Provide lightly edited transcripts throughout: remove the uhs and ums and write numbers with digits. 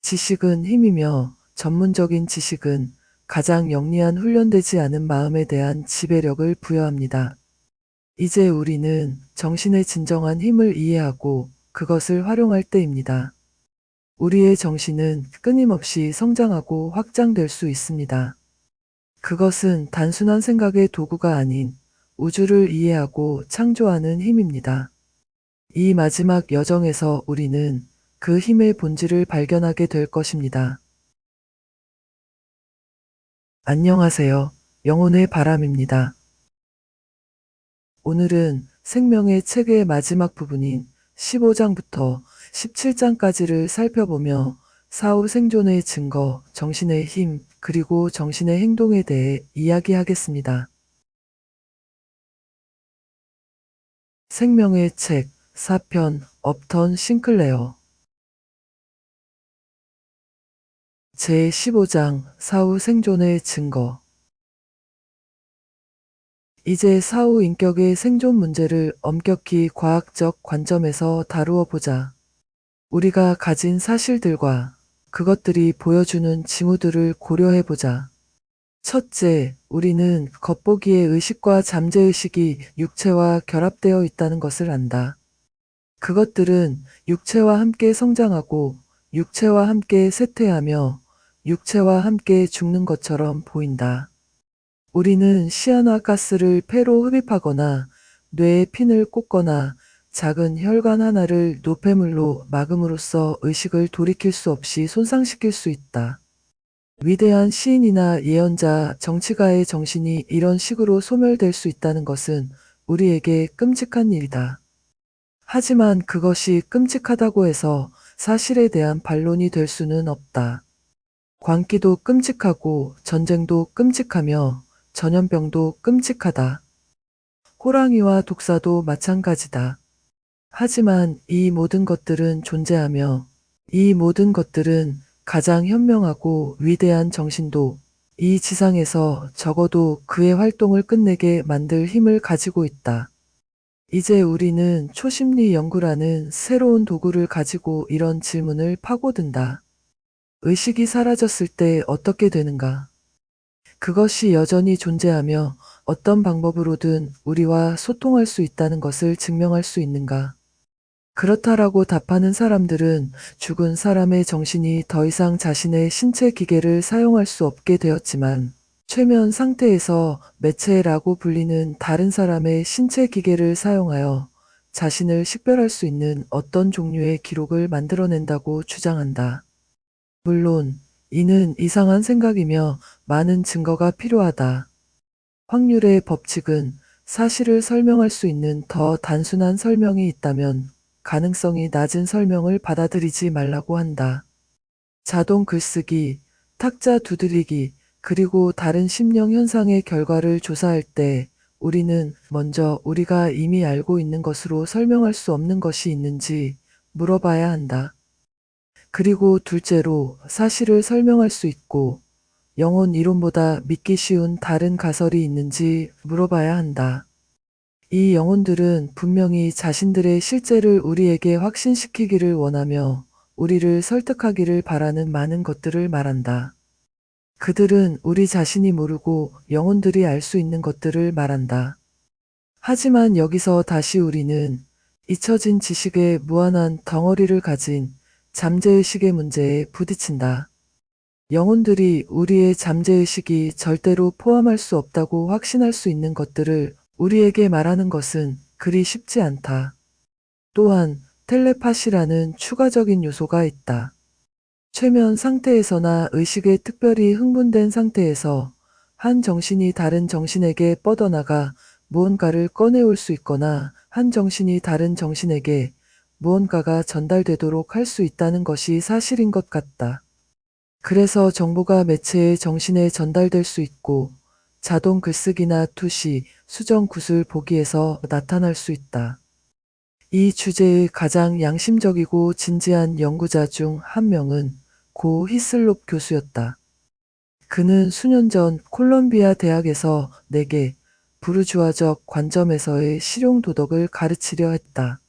지식은 힘이며 전문적인 지식은 가장 영리한 훈련되지 않은 마음에 대한 지배력을 부여합니다. 이제 우리는 정신의 진정한 힘을 이해하고 그것을 활용할 때입니다. 우리의 정신은 끊임없이 성장하고 확장될 수 있습니다. 그것은 단순한 생각의 도구가 아닌 우주를 이해하고 창조하는 힘입니다. 이 마지막 여정에서 우리는 그 힘의 본질을 발견하게 될 것입니다. 안녕하세요. 영혼의 바람입니다. 오늘은 생명의 책의 마지막 부분인 15장부터 17장까지를 살펴보며 사후 생존의 증거, 정신의 힘, 그리고 정신의 행동에 대해 이야기하겠습니다. 생명의 책 4편 업턴 싱클레어 제15장 사후 생존의 증거 이제 사후 인격의 생존 문제를 엄격히 과학적 관점에서 다루어 보자. 우리가 가진 사실들과 그것들이 보여주는 징후들을 고려해 보자. 첫째, 우리는 겉보기의 의식과 잠재의식이 육체와 결합되어 있다는 것을 안다. 그것들은 육체와 함께 성장하고 육체와 함께 쇠퇴하며 육체와 함께 죽는 것처럼 보인다. 우리는 시아나가스를 폐로 흡입하거나 뇌에 핀을 꽂거나 작은 혈관 하나를 노폐물로 막음으로써 의식을 돌이킬 수 없이 손상시킬 수 있다. 위대한 시인이나 예언자, 정치가의 정신이 이런 식으로 소멸될 수 있다는 것은 우리에게 끔찍한 일이다. 하지만 그것이 끔찍하다고 해서 사실에 대한 반론이 될 수는 없다. 광기도 끔찍하고 전쟁도 끔찍하며 전염병도 끔찍하다. 호랑이와 독사도 마찬가지다. 하지만 이 모든 것들은 존재하며 이 모든 것들은 가장 현명하고 위대한 정신도 이 지상에서 적어도 그의 활동을 끝내게 만들 힘을 가지고 있다. 이제 우리는 초심리 연구라는 새로운 도구를 가지고 이런 질문을 파고든다. 의식이 사라졌을 때 어떻게 되는가? 그것이 여전히 존재하며 어떤 방법으로든 우리와 소통할 수 있다는 것을 증명할 수 있는가? 그렇다라고 답하는 사람들은 죽은 사람의 정신이 더 이상 자신의 신체 기계를 사용할 수 없게 되었지만 최면 상태에서 매체라고 불리는 다른 사람의 신체 기계를 사용하여 자신을 식별할 수 있는 어떤 종류의 기록을 만들어낸다고 주장한다. 물론 이는 이상한 생각이며 많은 증거가 필요하다. 확률의 법칙은 사실을 설명할 수 있는 더 단순한 설명이 있다면 가능성이 낮은 설명을 받아들이지 말라고 한다. 자동 글쓰기, 탁자 두드리기, 그리고 다른 심령 현상의 결과를 조사할 때 우리는 먼저 우리가 이미 알고 있는 것으로 설명할 수 없는 것이 있는지 물어봐야 한다. 그리고 둘째로 사실을 설명할 수 있고 영혼 이론보다 믿기 쉬운 다른 가설이 있는지 물어봐야 한다. 이 영혼들은 분명히 자신들의 실제를 우리에게 확신시키기를 원하며 우리를 설득하기를 바라는 많은 것들을 말한다. 그들은 우리 자신이 모르고 영혼들이 알 수 있는 것들을 말한다. 하지만 여기서 다시 우리는 잊혀진 지식의 무한한 덩어리를 가진 잠재의식의 문제에 부딪힌다. 영혼들이 우리의 잠재의식이 절대로 포함할 수 없다고 확신할 수 있는 것들을 우리에게 말하는 것은 그리 쉽지 않다. 또한 텔레파시라는 추가적인 요소가 있다. 최면 상태에서나 의식에 특별히 흥분된 상태에서 한 정신이 다른 정신에게 뻗어나가 무언가를 꺼내올 수 있거나 한 정신이 다른 정신에게 무언가가 전달되도록 할 수 있다는 것이 사실인 것 같다. 그래서 정보가 매체의 정신에 전달될 수 있고 자동 글쓰기나 투시, 수정 구슬 보기에서 나타날 수 있다. 이 주제의 가장 양심적이고 진지한 연구자 중 한 명은 고 히슬롭 교수였다. 그는 수년 전 콜롬비아 대학에서 내게 부르주아적 관점에서의 실용 도덕을 가르치려 했다.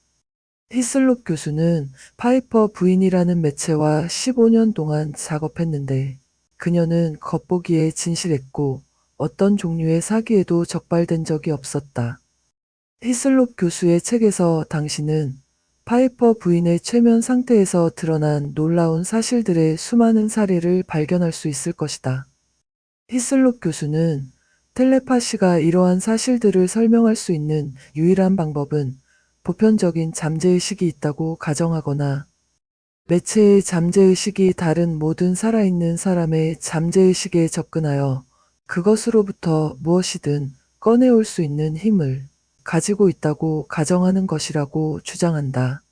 히슬롭 교수는 파이퍼 부인이라는 매체와 15년 동안 작업했는데 그녀는 겉보기에 진실했고 어떤 종류의 사기에도 적발된 적이 없었다. 히슬롭 교수의 책에서 당신은 파이퍼 부인의 최면 상태에서 드러난 놀라운 사실들의 수많은 사례를 발견할 수 있을 것이다. 히슬롭 교수는 텔레파시가 이러한 사실들을 설명할 수 있는 유일한 방법은 보편적인 잠재의식이 있다고 가정하거나 매체의 잠재의식이 다른 모든 살아있는 사람의 잠재의식에 접근하여 그것으로부터 무엇이든 꺼내올 수 있는 힘을 가지고 있다고 가정하는 것이라고 주장한다.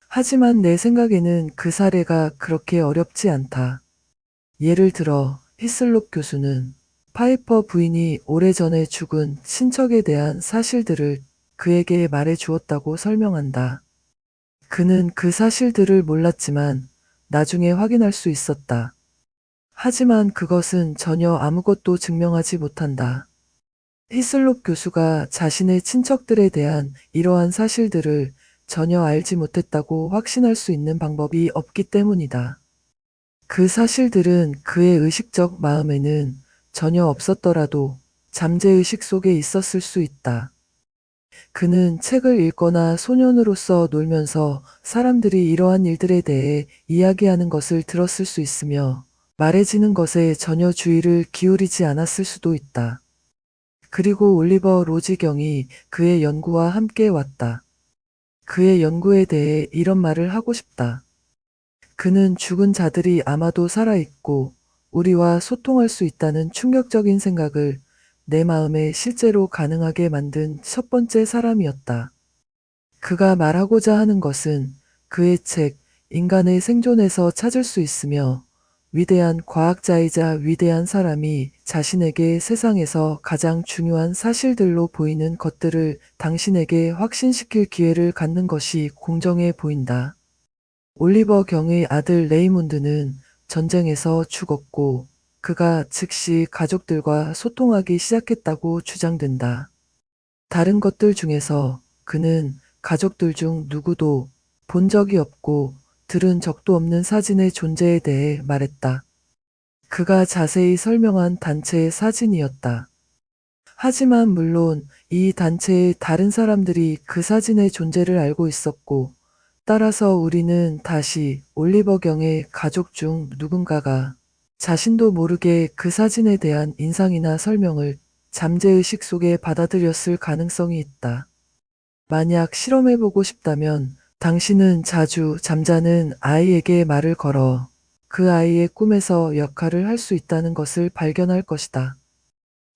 하지만 내 생각에는 그 사례가 그렇게 어렵지 않다. 예를 들어 히슬롭 교수는 파이퍼 부인이 오래전에 죽은 친척에 대한 사실들을 그에게 말해 주었다고 설명한다. 그는 그 사실들을 몰랐지만 나중에 확인할 수 있었다. 하지만 그것은 전혀 아무것도 증명하지 못한다. 히슬롭 교수가 자신의 친척들에 대한 이러한 사실들을 전혀 알지 못했다고 확신할 수 있는 방법이 없기 때문이다. 그 사실들은 그의 의식적 마음에는 전혀 없었더라도 잠재의식 속에 있었을 수 있다. 그는 책을 읽거나 소년으로서 놀면서 사람들이 이러한 일들에 대해 이야기하는 것을 들었을 수 있으며 말해지는 것에 전혀 주의를 기울이지 않았을 수도 있다. 그리고 올리버 로지 경이 그의 연구와 함께 왔다. 그의 연구에 대해 이런 말을 하고 싶다. 그는 죽은 자들이 아마도 살아있고 우리와 소통할 수 있다는 충격적인 생각을 내 마음에 실제로 가능하게 만든 첫 번째 사람이었다. 그가 말하고자 하는 것은 그의 책, 인간의 생존에서 찾을 수 있으며 위대한 과학자이자 위대한 사람이 자신에게 세상에서 가장 중요한 사실들로 보이는 것들을 당신에게 확신시킬 기회를 갖는 것이 공정해 보인다. 올리버 경의 아들 레이몬드는 전쟁에서 죽었고 그가 즉시 가족들과 소통하기 시작했다고 주장된다. 다른 것들 중에서 그는 가족들 중 누구도 본 적이 없고 들은 적도 없는 사진의 존재에 대해 말했다. 그가 자세히 설명한 단체의 사진이었다. 하지만 물론 이 단체의 다른 사람들이 그 사진의 존재를 알고 있었고 따라서 우리는 다시 올리버 경의 가족 중 누군가가 자신도 모르게 그 사진에 대한 인상이나 설명을 잠재의식 속에 받아들였을 가능성이 있다. 만약 실험해보고 싶다면 당신은 자주 잠자는 아이에게 말을 걸어 그 아이의 꿈에서 역할을 할 수 있다는 것을 발견할 것이다.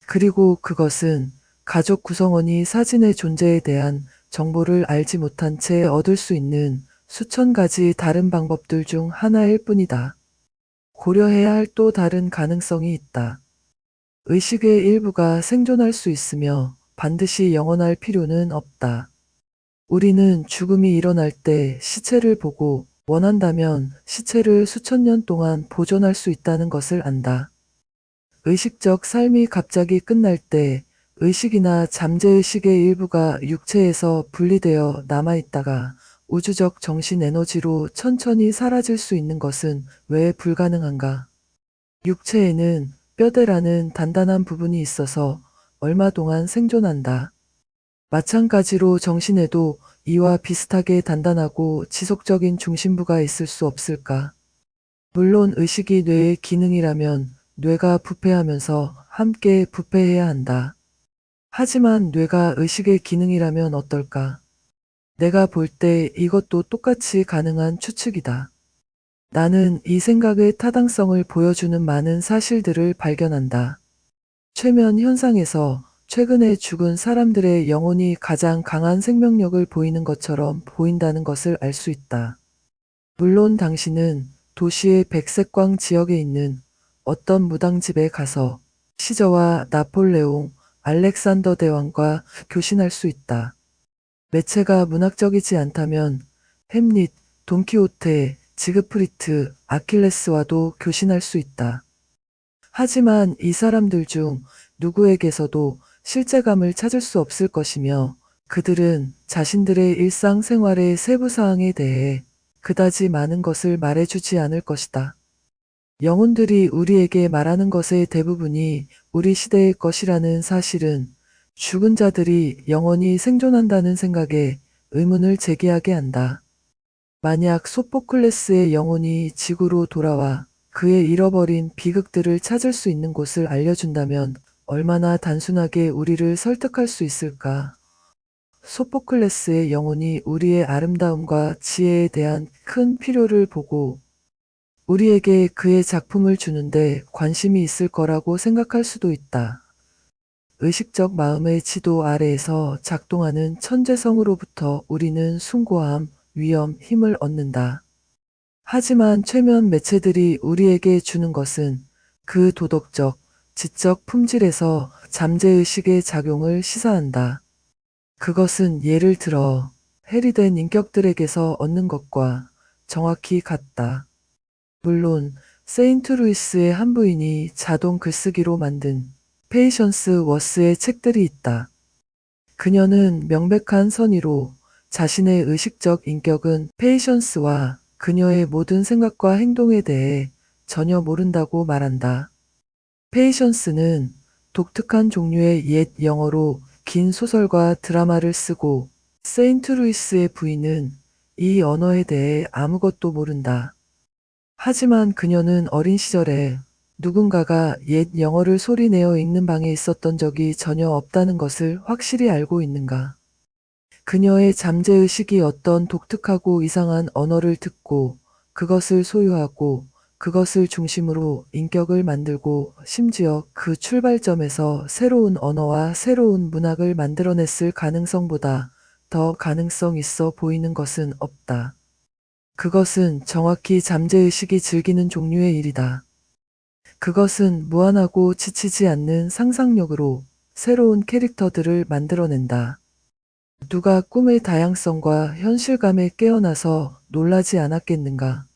그리고 그것은 가족 구성원이 사진의 존재에 대한 정보를 알지 못한 채 얻을 수 있는 수천 가지 다른 방법들 중 하나일 뿐이다. 고려해야 할 또 다른 가능성이 있다. 의식의 일부가 생존할 수 있으며 반드시 영원할 필요는 없다. 우리는 죽음이 일어날 때 시체를 보고 원한다면 시체를 수천 년 동안 보존할 수 있다는 것을 안다. 의식적 삶이 갑자기 끝날 때 의식이나 잠재의식의 일부가 육체에서 분리되어 남아있다가 우주적 정신 에너지로 천천히 사라질 수 있는 것은 왜 불가능한가? 육체에는 뼈대라는 단단한 부분이 있어서 얼마 동안 생존한다. 마찬가지로 정신에도 이와 비슷하게 단단하고 지속적인 중심부가 있을 수 없을까? 물론 의식이 뇌의 기능이라면 뇌가 부패하면서 함께 부패해야 한다. 하지만 뇌가 의식의 기능이라면 어떨까? 내가 볼 때 이것도 똑같이 가능한 추측이다. 나는 이 생각의 타당성을 보여주는 많은 사실들을 발견한다. 최면 현상에서 최근에 죽은 사람들의 영혼이 가장 강한 생명력을 보이는 것처럼 보인다는 것을 알 수 있다. 물론 당신은 도시의 백색광 지역에 있는 어떤 무당집에 가서 시저와 나폴레옹, 알렉산더 대왕과 교신할 수 있다. 매체가 문학적이지 않다면 햄릿, 돈키호테, 지그프리트, 아킬레스와도 교신할 수 있다. 하지만 이 사람들 중 누구에게서도 실제감을 찾을 수 없을 것이며 그들은 자신들의 일상생활의 세부사항에 대해 그다지 많은 것을 말해주지 않을 것이다. 영혼들이 우리에게 말하는 것의 대부분이 우리 시대의 것이라는 사실은 죽은 자들이 영원히 생존한다는 생각에 의문을 제기하게 한다. 만약 소포클레스의 영혼이 지구로 돌아와 그의 잃어버린 비극들을 찾을 수 있는 곳을 알려준다면 얼마나 단순하게 우리를 설득할 수 있을까? 소포클레스의 영혼이 우리의 아름다움과 지혜에 대한 큰 필요를 보고 우리에게 그의 작품을 주는데 관심이 있을 거라고 생각할 수도 있다. 의식적 마음의 지도 아래에서 작동하는 천재성으로부터 우리는 숭고함, 위엄, 힘을 얻는다. 하지만 최면 매체들이 우리에게 주는 것은 그 도덕적, 지적 품질에서 잠재의식의 작용을 시사한다. 그것은 예를 들어 해리된 인격들에게서 얻는 것과 정확히 같다. 물론 세인트 루이스의 한 부인이 자동 글쓰기로 만든 페이션스 워스의 책들이 있다. 그녀는 명백한 선의로 자신의 의식적 인격은 페이션스와 그녀의 모든 생각과 행동에 대해 전혀 모른다고 말한다. 페이션스는 독특한 종류의 옛 영어로 긴 소설과 드라마를 쓰고 세인트 루이스의 부인은 이 언어에 대해 아무것도 모른다. 하지만 그녀는 어린 시절에 누군가가 옛 영어를 소리내어 읽는 방에 있었던 적이 전혀 없다는 것을 확실히 알고 있는가. 그녀의 잠재의식이 어떤 독특하고 이상한 언어를 듣고 그것을 소유하고 그것을 중심으로 인격을 만들고 심지어 그 출발점에서 새로운 언어와 새로운 문학을 만들어냈을 가능성보다 더 가능성 있어 보이는 것은 없다. 그것은 정확히 잠재의식이 즐기는 종류의 일이다. 그것은 무한하고 지치지 않는 상상력으로 새로운 캐릭터들을 만들어낸다. 누가 꿈의 다양성과 현실감에 깨어나서 놀라지 않았겠는가?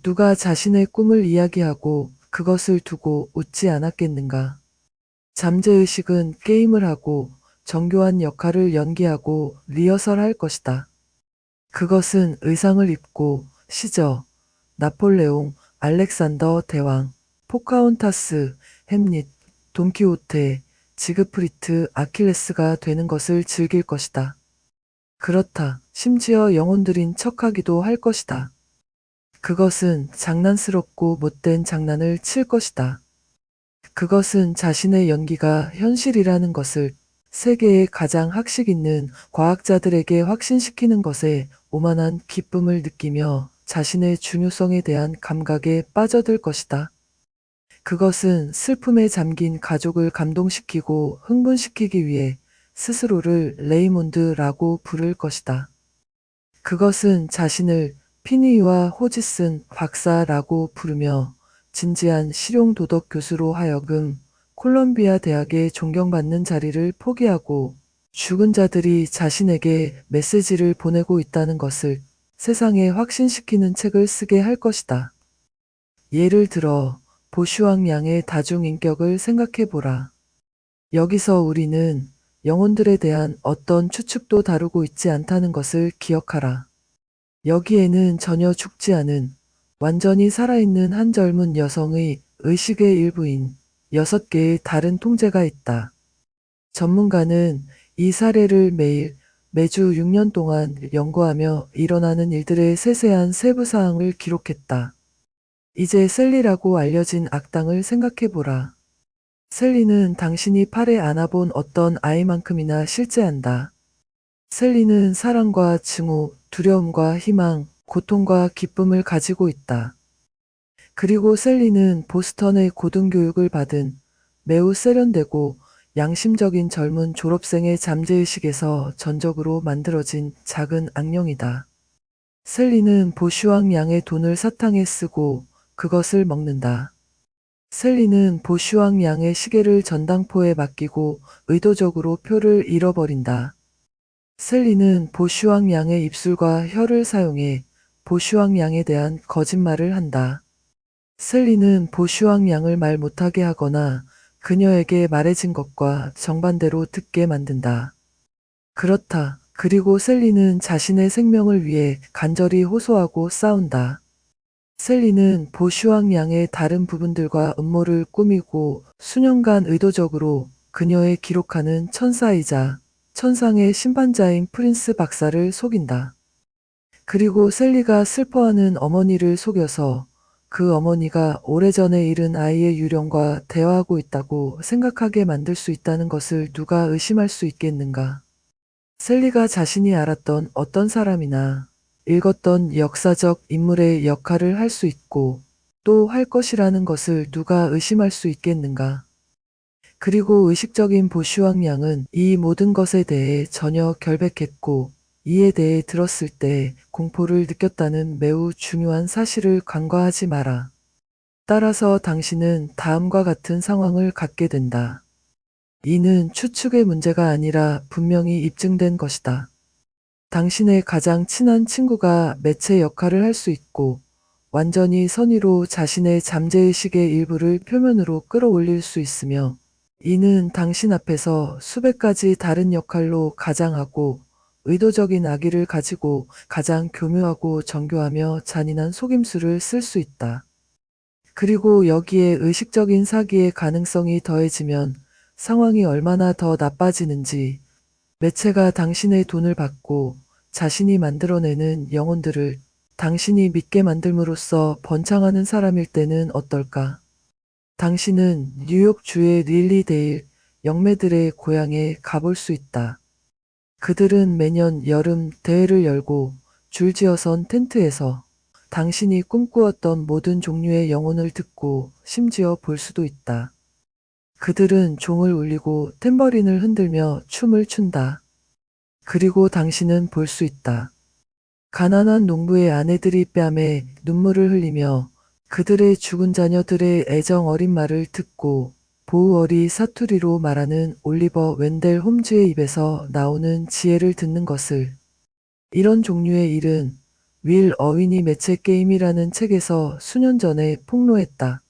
누가 자신의 꿈을 이야기하고 그것을 두고 웃지 않았겠는가? 잠재의식은 게임을 하고 정교한 역할을 연기하고 리허설할 것이다. 그것은 의상을 입고 시저, 나폴레옹, 알렉산더 대왕, 포카혼타스, 햄릿, 돈키호테, 지그프리트, 아킬레스가 되는 것을 즐길 것이다. 그렇다. 심지어 영혼들인 척하기도 할 것이다. 그것은 장난스럽고 못된 장난을 칠 것이다. 그것은 자신의 연기가 현실이라는 것을 세계의 가장 학식 있는 과학자들에게 확신시키는 것에 오만한 기쁨을 느끼며 자신의 중요성에 대한 감각에 빠져들 것이다. 그것은 슬픔에 잠긴 가족을 감동시키고 흥분시키기 위해 스스로를 레이몬드라고 부를 것이다. 그것은 자신을 피니와 호지슨 박사라고 부르며 진지한 실용도덕 교수로 하여금 콜롬비아 대학의 존경받는 자리를 포기하고 죽은 자들이 자신에게 메시지를 보내고 있다는 것을 세상에 확신시키는 책을 쓰게 할 것이다. 예를 들어 보슈왕 양의 다중인격을 생각해보라. 여기서 우리는 영혼들에 대한 어떤 추측도 다루고 있지 않다는 것을 기억하라. 여기에는 전혀 죽지 않은 완전히 살아있는 한 젊은 여성의 의식의 일부인 6개의 다른 통제가 있다. 전문가는 이 사례를 매주 6년 동안 연구하며 일어나는 일들의 세세한 세부사항을 기록했다. 이제 셀리라고 알려진 악당을 생각해보라. 셀리는 당신이 팔에 안아본 어떤 아이만큼이나 실제한다. 셀리는 사랑과 증오, 두려움과 희망, 고통과 기쁨을 가지고 있다. 그리고 셀리는 보스턴의 고등교육을 받은 매우 세련되고 양심적인 젊은 졸업생의 잠재의식에서 전적으로 만들어진 작은 악령이다. 셀리는 보슈왕 양의 돈을 사탕에 쓰고 그것을 먹는다. 셀리는 보슈왕 양의 시계를 전당포에 맡기고 의도적으로 표를 잃어버린다. 셀리는 보슈왕 양의 입술과 혀를 사용해 보슈왕 양에 대한 거짓말을 한다. 셀리는 보슈왕 양을 말 못하게 하거나 그녀에게 말해진 것과 정반대로 듣게 만든다. 그렇다. 그리고 셀리는 자신의 생명을 위해 간절히 호소하고 싸운다. 셀리는 보슈왕 양의 다른 부분들과 음모를 꾸미고 수년간 의도적으로 그녀의 기록하는 천사이자 천상의 심판자인 프린스 박사를 속인다. 그리고 셀리가 슬퍼하는 어머니를 속여서 그 어머니가 오래전에 잃은 아이의 유령과 대화하고 있다고 생각하게 만들 수 있다는 것을 누가 의심할 수 있겠는가. 셀리가 자신이 알았던 어떤 사람이나 읽었던 역사적 인물의 역할을 할 수 있고 또 할 것이라는 것을 누가 의심할 수 있겠는가. 그리고 의식적인 보슈왕 양은 이 모든 것에 대해 전혀 결백했고 이에 대해 들었을 때 공포를 느꼈다는 매우 중요한 사실을 간과하지 마라. 따라서 당신은 다음과 같은 상황을 갖게 된다. 이는 추측의 문제가 아니라 분명히 입증된 것이다. 당신의 가장 친한 친구가 매체 역할을 할 수 있고 완전히 선의로 자신의 잠재의식의 일부를 표면으로 끌어올릴 수 있으며 이는 당신 앞에서 수백 가지 다른 역할로 가장하고 의도적인 악의를 가지고 가장 교묘하고 정교하며 잔인한 속임수를 쓸 수 있다. 그리고 여기에 의식적인 사기의 가능성이 더해지면 상황이 얼마나 더 나빠지는지 매체가 당신의 돈을 받고 자신이 만들어내는 영혼들을 당신이 믿게 만들므로써 번창하는 사람일 때는 어떨까? 당신은 뉴욕주의 릴리데일 영매들의 고향에 가볼 수 있다. 그들은 매년 여름 대회를 열고 줄지어선 텐트에서 당신이 꿈꾸었던 모든 종류의 영혼을 듣고 심지어 볼 수도 있다. 그들은 종을 울리고 탬버린을 흔들며 춤을 춘다. 그리고 당신은 볼 수 있다. 가난한 농부의 아내들이 뺨에 눈물을 흘리며 그들의 죽은 자녀들의 애정 어린 말을 듣고 보우어리 사투리로 말하는 올리버 웬델 홈즈의 입에서 나오는 지혜를 듣는 것을. 이런 종류의 일은 윌 어윈이 매체 게임이라는 책에서 수년 전에 폭로했다.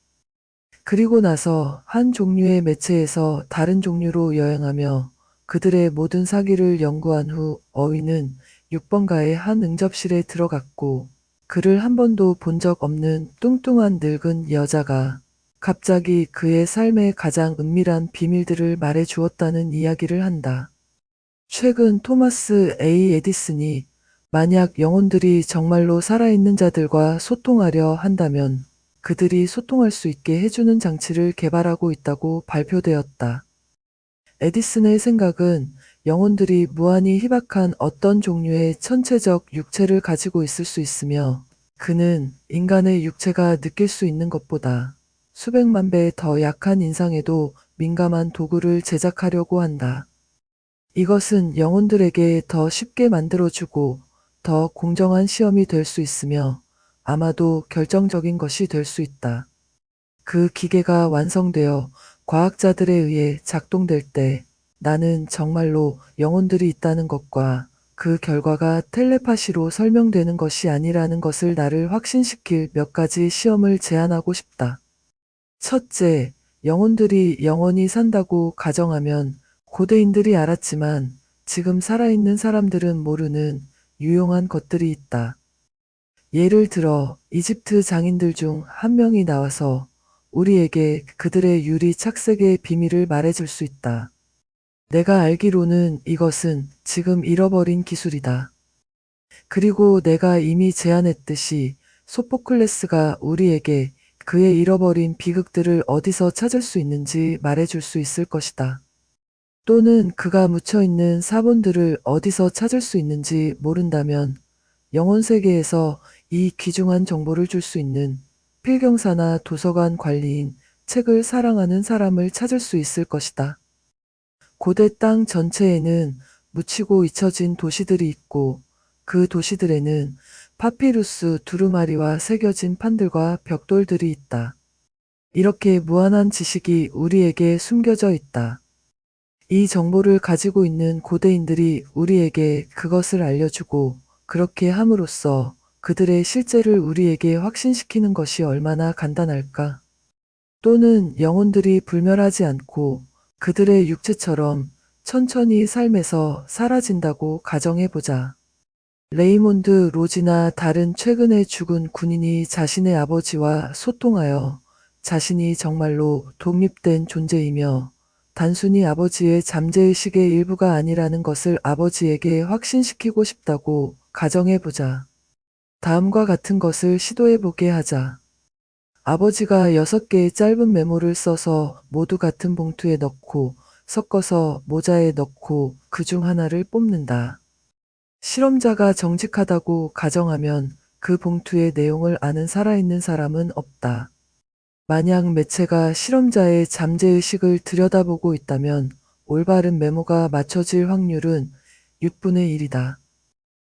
그리고 나서 한 종류의 매체에서 다른 종류로 여행하며 그들의 모든 사기를 연구한 후 어윈은 6번가의 한 응접실에 들어갔고 그를 한 번도 본 적 없는 뚱뚱한 늙은 여자가 갑자기 그의 삶의 가장 은밀한 비밀들을 말해 주었다는 이야기를 한다. 최근 토마스 A. 에디슨이 만약 영혼들이 정말로 살아있는 자들과 소통하려 한다면 그들이 소통할 수 있게 해주는 장치를 개발하고 있다고 발표되었다. 에디슨의 생각은 영혼들이 무한히 희박한 어떤 종류의 천체적 육체를 가지고 있을 수 있으며 그는 인간의 육체가 느낄 수 있는 것보다 수백만 배 더 약한 인상에도 민감한 도구를 제작하려고 한다. 이것은 영혼들에게 더 쉽게 만들어주고 더 공정한 시험이 될 수 있으며 아마도 결정적인 것이 될 수 있다. 그 기계가 완성되어 과학자들에 의해 작동될 때 나는 정말로 영혼들이 있다는 것과 그 결과가 텔레파시로 설명되는 것이 아니라는 것을 나를 확신시킬 몇 가지 시험을 제안하고 싶다. 첫째, 영혼들이 영원히 산다고 가정하면 고대인들이 알았지만 지금 살아있는 사람들은 모르는 유용한 것들이 있다. 예를 들어 이집트 장인들 중 한 명이 나와서 우리에게 그들의 유리 착색의 비밀을 말해줄 수 있다. 내가 알기로는 이것은 지금 잃어버린 기술이다. 그리고 내가 이미 제안했듯이 소포클레스가 우리에게 그의 잃어버린 비극들을 어디서 찾을 수 있는지 말해줄 수 있을 것이다. 또는 그가 묻혀있는 사본들을 어디서 찾을 수 있는지 모른다면 영혼 세계에서 이 귀중한 정보를 줄 수 있는 필경사나 도서관 관리인, 책을 사랑하는 사람을 찾을 수 있을 것이다. 고대 땅 전체에는 묻히고 잊혀진 도시들이 있고 그 도시들에는 파피루스 두루마리와 새겨진 판들과 벽돌들이 있다. 이렇게 무한한 지식이 우리에게 숨겨져 있다. 이 정보를 가지고 있는 고대인들이 우리에게 그것을 알려주고 그렇게 함으로써 그들의 실제를 우리에게 확신시키는 것이 얼마나 간단할까? 또는 영혼들이 불멸하지 않고 그들의 육체처럼 천천히 삶에서 사라진다고 가정해보자. 레이몬드 로지나 다른 최근에 죽은 군인이 자신의 아버지와 소통하여 자신이 정말로 독립된 존재이며 단순히 아버지의 잠재의식의 일부가 아니라는 것을 아버지에게 확신시키고 싶다고 가정해보자. 다음과 같은 것을 시도해보게 하자. 아버지가 6개의 짧은 메모를 써서 모두 같은 봉투에 넣고 섞어서 모자에 넣고 그중 하나를 뽑는다. 실험자가 정직하다고 가정하면 그 봉투의 내용을 아는 살아있는 사람은 없다. 만약 매체가 실험자의 잠재의식을 들여다보고 있다면 올바른 메모가 맞춰질 확률은 6분의 1이다.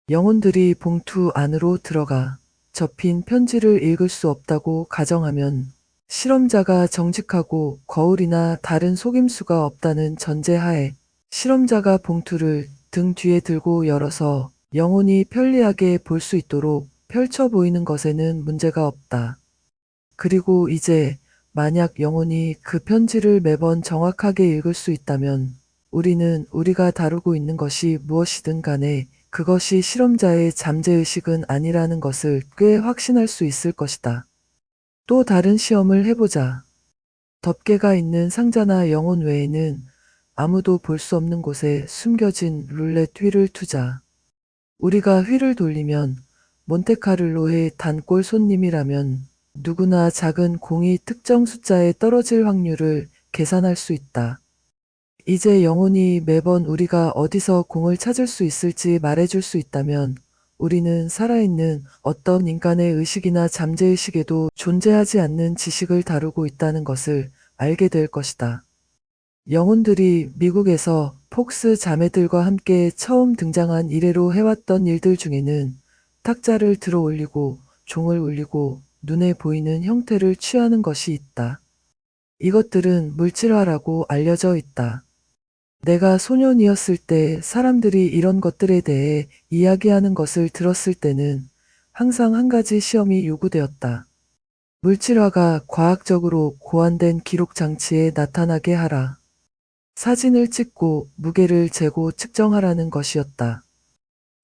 영혼들이 봉투 안으로 들어가 접힌 편지를 읽을 수 없다고 가정하면 실험자가 정직하고 거울이나 다른 속임수가 없다는 전제하에 실험자가 봉투를 등 뒤에 들고 열어서 영혼이 편리하게 볼 수 있도록 펼쳐 보이는 것에는 문제가 없다. 그리고 이제 만약 영혼이 그 편지를 매번 정확하게 읽을 수 있다면 우리는 우리가 다루고 있는 것이 무엇이든 간에 그것이 실험자의 잠재의식은 아니라는 것을 꽤 확신할 수 있을 것이다. 또 다른 시험을 해보자. 덮개가 있는 상자나 영혼 외에는 아무도 볼 수 없는 곳에 숨겨진 룰렛 휠을 투자. 우리가 휠을 돌리면 몬테카를로의 단골 손님이라면 누구나 작은 공이 특정 숫자에 떨어질 확률을 계산할 수 있다. 이제 영혼이 매번 우리가 어디서 공을 찾을 수 있을지 말해줄 수 있다면 우리는 살아있는 어떤 인간의 의식이나 잠재의식에도 존재하지 않는 지식을 다루고 있다는 것을 알게 될 것이다. 영혼들이 미국에서 폭스 자매들과 함께 처음 등장한 이래로 해왔던 일들 중에는 탁자를 들어 올리고 종을 울리고 눈에 보이는 형태를 취하는 것이 있다. 이것들은 물질화라고 알려져 있다. 내가 소년이었을 때 사람들이 이런 것들에 대해 이야기하는 것을 들었을 때는 항상 한 가지 시험이 요구되었다. 물질화가 과학적으로 고안된 기록 장치에 나타나게 하라. 사진을 찍고 무게를 재고 측정하라는 것이었다.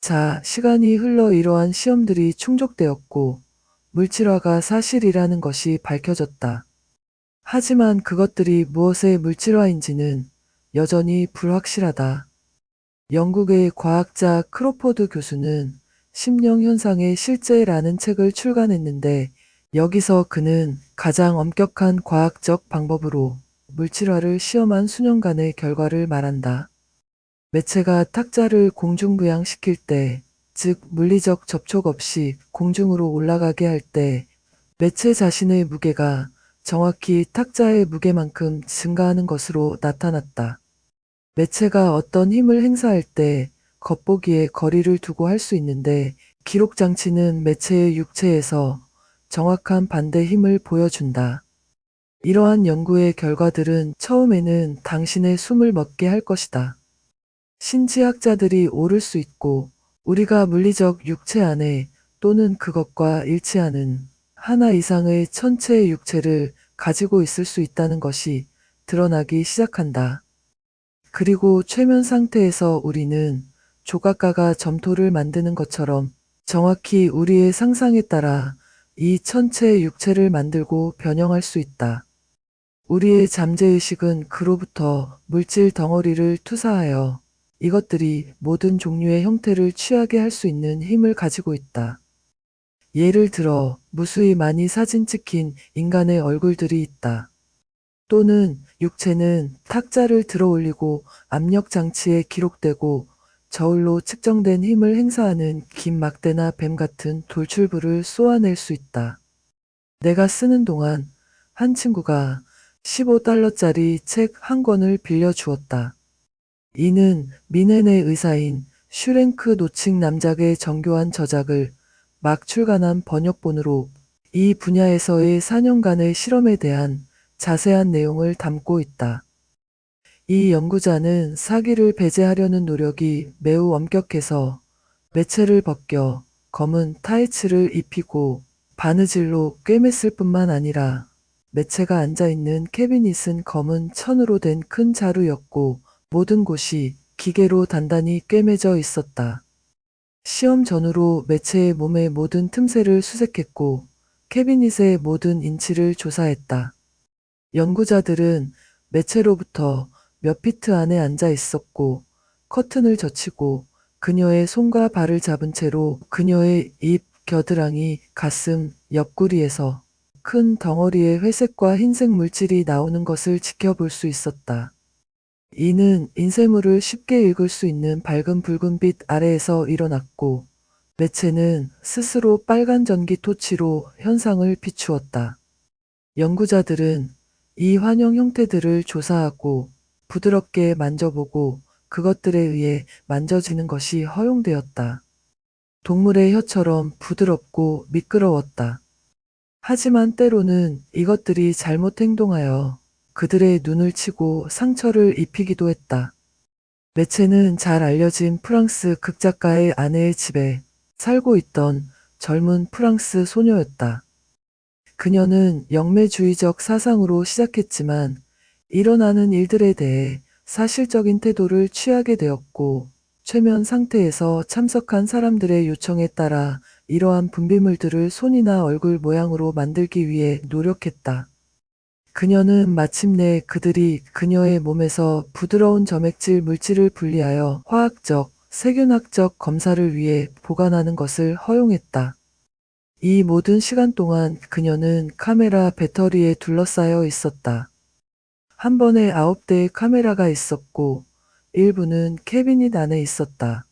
자, 시간이 흘러 이러한 시험들이 충족되었고 물질화가 사실이라는 것이 밝혀졌다. 하지만 그것들이 무엇의 물질화인지는 여전히 불확실하다. 영국의 과학자 크로포드 교수는 심령현상의 실제라는 책을 출간했는데 여기서 그는 가장 엄격한 과학적 방법으로 물질화를 시험한 수년간의 결과를 말한다. 매체가 탁자를 공중부양시킬 때, 즉 물리적 접촉 없이 공중으로 올라가게 할 때 매체 자신의 무게가 정확히 탁자의 무게만큼 증가하는 것으로 나타났다. 매체가 어떤 힘을 행사할 때 겉보기에 거리를 두고 할 수 있는데 기록 장치는 매체의 육체에서 정확한 반대 힘을 보여준다. 이러한 연구의 결과들은 처음에는 당신의 숨을 멎게 할 것이다. 신지학자들이 오를 수 있고 우리가 물리적 육체 안에 또는 그것과 일치하는 하나 이상의 천체의 육체를 가지고 있을 수 있다는 것이 드러나기 시작한다. 그리고 최면 상태에서 우리는 조각가가 점토를 만드는 것처럼 정확히 우리의 상상에 따라 이 천체의 육체를 만들고 변형할 수 있다. 우리의 잠재의식은 그로부터 물질 덩어리를 투사하여 이것들이 모든 종류의 형태를 취하게 할 수 있는 힘을 가지고 있다. 예를 들어 무수히 많이 사진 찍힌 인간의 얼굴들이 있다. 또는 육체는 탁자를 들어 올리고 압력 장치에 기록되고 저울로 측정된 힘을 행사하는 긴 막대나 뱀 같은 돌출부를 쏘아낼 수 있다. 내가 쓰는 동안 한 친구가 $15짜리 책 한 권을 빌려주었다. 이는 미넨의 의사인 슈랭크 노칭 남작의 정교한 저작을 막 출간한 번역본으로 이 분야에서의 4년간의 실험에 대한 자세한 내용을 담고 있다. 이 연구자는 사기를 배제하려는 노력이 매우 엄격해서 매체를 벗겨 검은 타이츠를 입히고 바느질로 꿰맸을 뿐만 아니라 매체가 앉아있는 캐비닛은 검은 천으로 된 큰 자루였고 모든 곳이 기계로 단단히 꿰매져 있었다. 시험 전후로 매체의 몸의 모든 틈새를 수색했고 캐비닛의 모든 인치를 조사했다. 연구자들은 매체로부터 몇 피트 안에 앉아 있었고 커튼을 젖히고 그녀의 손과 발을 잡은 채로 그녀의 입, 겨드랑이, 가슴, 옆구리에서 큰 덩어리의 회색과 흰색 물질이 나오는 것을 지켜볼 수 있었다. 이는 인쇄물을 쉽게 읽을 수 있는 밝은 붉은빛 아래에서 일어났고 매체는 스스로 빨간 전기 토치로 현상을 비추었다. 연구자들은 이 환영 형태들을 조사하고 부드럽게 만져보고 그것들에 의해 만져지는 것이 허용되었다. 동물의 혀처럼 부드럽고 미끄러웠다. 하지만 때로는 이것들이 잘못 행동하여 그들의 눈을 치고 상처를 입히기도 했다. 매체는 잘 알려진 프랑스 극작가의 아내의 집에 살고 있던 젊은 프랑스 소녀였다. 그녀는 영매주의적 사상으로 시작했지만 일어나는 일들에 대해 사실적인 태도를 취하게 되었고 최면 상태에서 참석한 사람들의 요청에 따라 이러한 분비물들을 손이나 얼굴 모양으로 만들기 위해 노력했다. 그녀는 마침내 그들이 그녀의 몸에서 부드러운 점액질 물질을 분리하여 화학적, 세균학적 검사를 위해 보관하는 것을 허용했다. 이 모든 시간 동안 그녀는 카메라 배터리에 둘러싸여 있었다. 한 번에 9대의 카메라가 있었고 일부는 캐비닛 안에 있었다.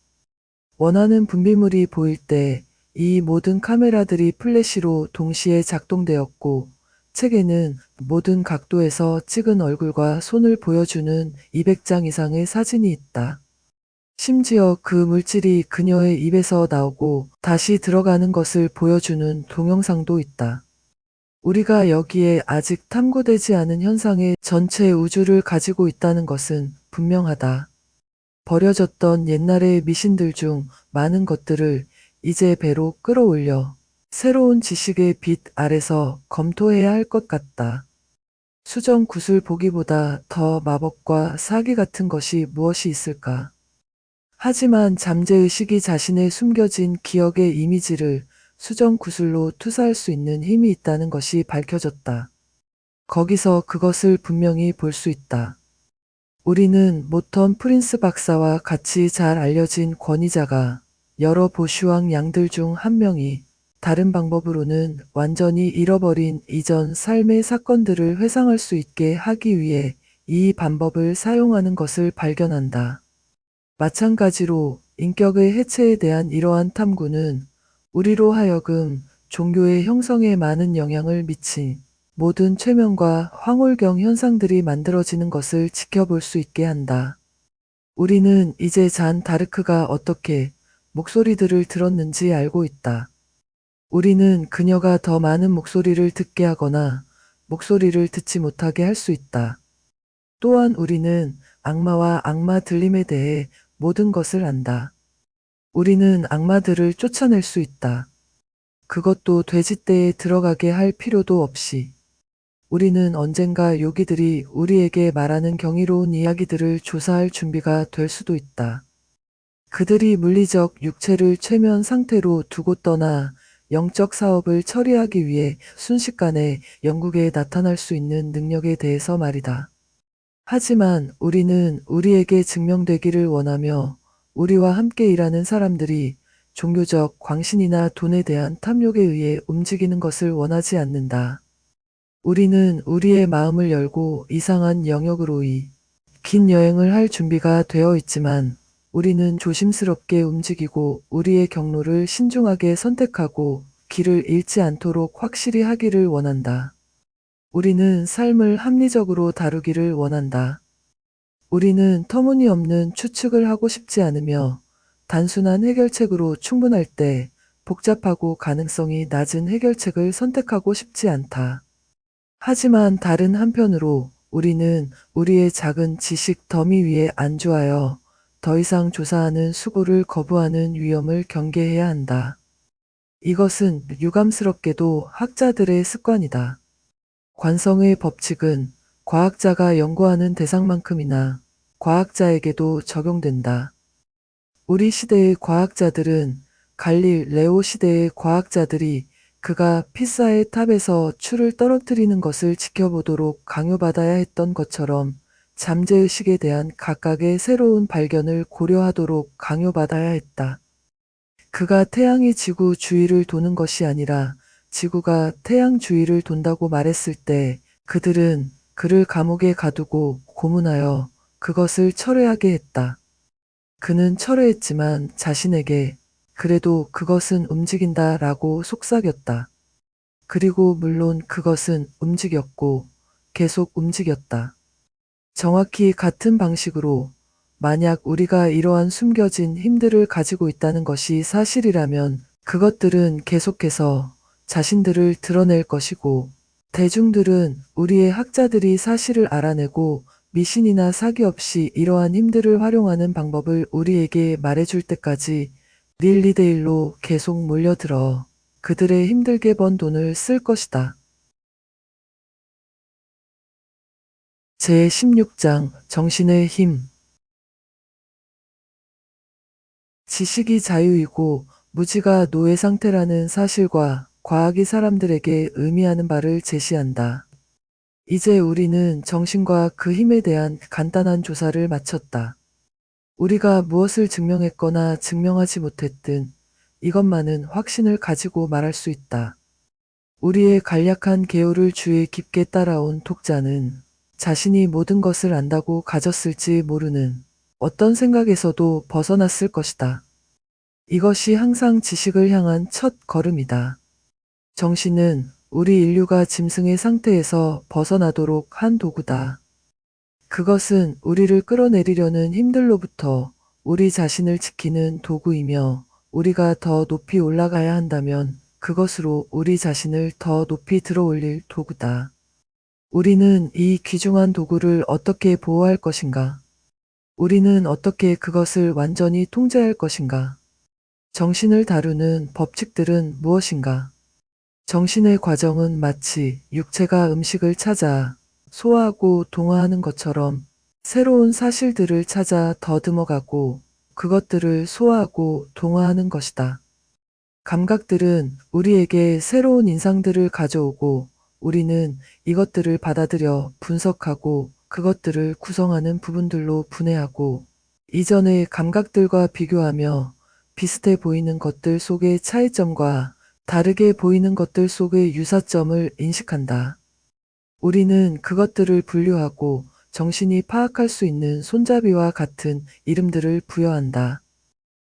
원하는 분비물이 보일 때 이 모든 카메라들이 플래시로 동시에 작동되었고 책에는 모든 각도에서 찍은 얼굴과 손을 보여주는 200장 이상의 사진이 있다. 심지어 그 물질이 그녀의 입에서 나오고 다시 들어가는 것을 보여주는 동영상도 있다. 우리가 여기에 아직 탐구되지 않은 현상의 전체 우주를 가지고 있다는 것은 분명하다. 버려졌던 옛날의 미신들 중 많은 것들을 이제 배로 끌어올려 새로운 지식의 빛 아래서 검토해야 할 것 같다. 수정 구슬 보기보다 더 마법과 사기 같은 것이 무엇이 있을까? 하지만 잠재의식이 자신의 숨겨진 기억의 이미지를 수정 구슬로 투사할 수 있는 힘이 있다는 것이 밝혀졌다. 거기서 그것을 분명히 볼 수 있다. 우리는 모턴 프린스 박사와 같이 잘 알려진 권위자가 여러 보슈왕 양들 중 한 명이 다른 방법으로는 완전히 잃어버린 이전 삶의 사건들을 회상할 수 있게 하기 위해 이 방법을 사용하는 것을 발견한다. 마찬가지로 인격의 해체에 대한 이러한 탐구는 우리로 하여금 종교의 형성에 많은 영향을 미친 모든 최면과 황홀경 현상들이 만들어지는 것을 지켜볼 수 있게 한다. 우리는 이제 잔 다르크가 어떻게 목소리들을 들었는지 알고 있다. 우리는 그녀가 더 많은 목소리를 듣게 하거나 목소리를 듣지 못하게 할 수 있다. 또한 우리는 악마와 악마 들림에 대해 모든 것을 안다. 우리는 악마들을 쫓아낼 수 있다. 그것도 돼지떼에 들어가게 할 필요도 없이. 우리는 언젠가 요기들이 우리에게 말하는 경이로운 이야기들을 조사할 준비가 될 수도 있다. 그들이 물리적 육체를 최면 상태로 두고 떠나 영적 사업을 처리하기 위해 순식간에 영국에 나타날 수 있는 능력에 대해서 말이다. 하지만 우리는 우리에게 증명되기를 원하며 우리와 함께 일하는 사람들이 종교적 광신이나 돈에 대한 탐욕에 의해 움직이는 것을 원하지 않는다. 우리는 우리의 마음을 열고 이상한 영역으로의 긴 여행을 할 준비가 되어 있지만 우리는 조심스럽게 움직이고 우리의 경로를 신중하게 선택하고 길을 잃지 않도록 확실히 하기를 원한다. 우리는 삶을 합리적으로 다루기를 원한다. 우리는 터무니없는 추측을 하고 싶지 않으며 단순한 해결책으로 충분할 때 복잡하고 가능성이 낮은 해결책을 선택하고 싶지 않다. 하지만 다른 한편으로 우리는 우리의 작은 지식 더미 위에 안주하여 더 이상 조사하는 수고를 거부하는 위험을 경계해야 한다. 이것은 유감스럽게도 학자들의 습관이다. 관성의 법칙은 과학자가 연구하는 대상만큼이나 과학자에게도 적용된다. 우리 시대의 과학자들은 갈릴레오 시대의 과학자들이 그가 피사의 탑에서 추를 떨어뜨리는 것을 지켜보도록 강요받아야 했던 것처럼 잠재의식에 대한 각각의 새로운 발견을 고려하도록 강요받아야 했다. 그가 태양이 지구 주위를 도는 것이 아니라 지구가 태양 주위를 돈다고 말했을 때 그들은 그를 감옥에 가두고 고문하여 그것을 철회하게 했다. 그는 철회했지만 자신에게 그래도 그것은 움직인다 라고 속삭였다. 그리고 물론 그것은 움직였고 계속 움직였다. 정확히 같은 방식으로 만약 우리가 이러한 숨겨진 힘들을 가지고 있다는 것이 사실이라면 그것들은 계속해서 자신들을 드러낼 것이고 대중들은 우리의 학자들이 사실을 알아내고 미신이나 사기 없이 이러한 힘들을 활용하는 방법을 우리에게 말해줄 때까지 릴리데일로 계속 몰려들어 그들의 힘들게 번 돈을 쓸 것이다. 제16장 정신의 힘. 지식이 자유이고 무지가 노예 상태라는 사실과 과학이 사람들에게 의미하는 바를 제시한다. 이제 우리는 정신과 그 힘에 대한 간단한 조사를 마쳤다. 우리가 무엇을 증명했거나 증명하지 못했든 이것만은 확신을 가지고 말할 수 있다. 우리의 간략한 개요를 주의 깊게 따라온 독자는 자신이 모든 것을 안다고 가졌을지 모르는 어떤 생각에서도 벗어났을 것이다. 이것이 항상 지식을 향한 첫 걸음이다. 정신은 우리 인류가 짐승의 상태에서 벗어나도록 한 도구다. 그것은 우리를 끌어내리려는 힘들로부터 우리 자신을 지키는 도구이며 우리가 더 높이 올라가야 한다면 그것으로 우리 자신을 더 높이 들어올릴 도구다. 우리는 이 귀중한 도구를 어떻게 보호할 것인가? 우리는 어떻게 그것을 완전히 통제할 것인가? 정신을 다루는 법칙들은 무엇인가? 정신의 과정은 마치 육체가 음식을 찾아 소화하고 동화하는 것처럼 새로운 사실들을 찾아 더듬어가고 그것들을 소화하고 동화하는 것이다. 감각들은 우리에게 새로운 인상들을 가져오고 우리는 이것들을 받아들여 분석하고 그것들을 구성하는 부분들로 분해하고 이전의 감각들과 비교하며 비슷해 보이는 것들 속의 차이점과 다르게 보이는 것들 속의 유사점을 인식한다. 우리는 그것들을 분류하고 정신이 파악할 수 있는 손잡이와 같은 이름들을 부여한다.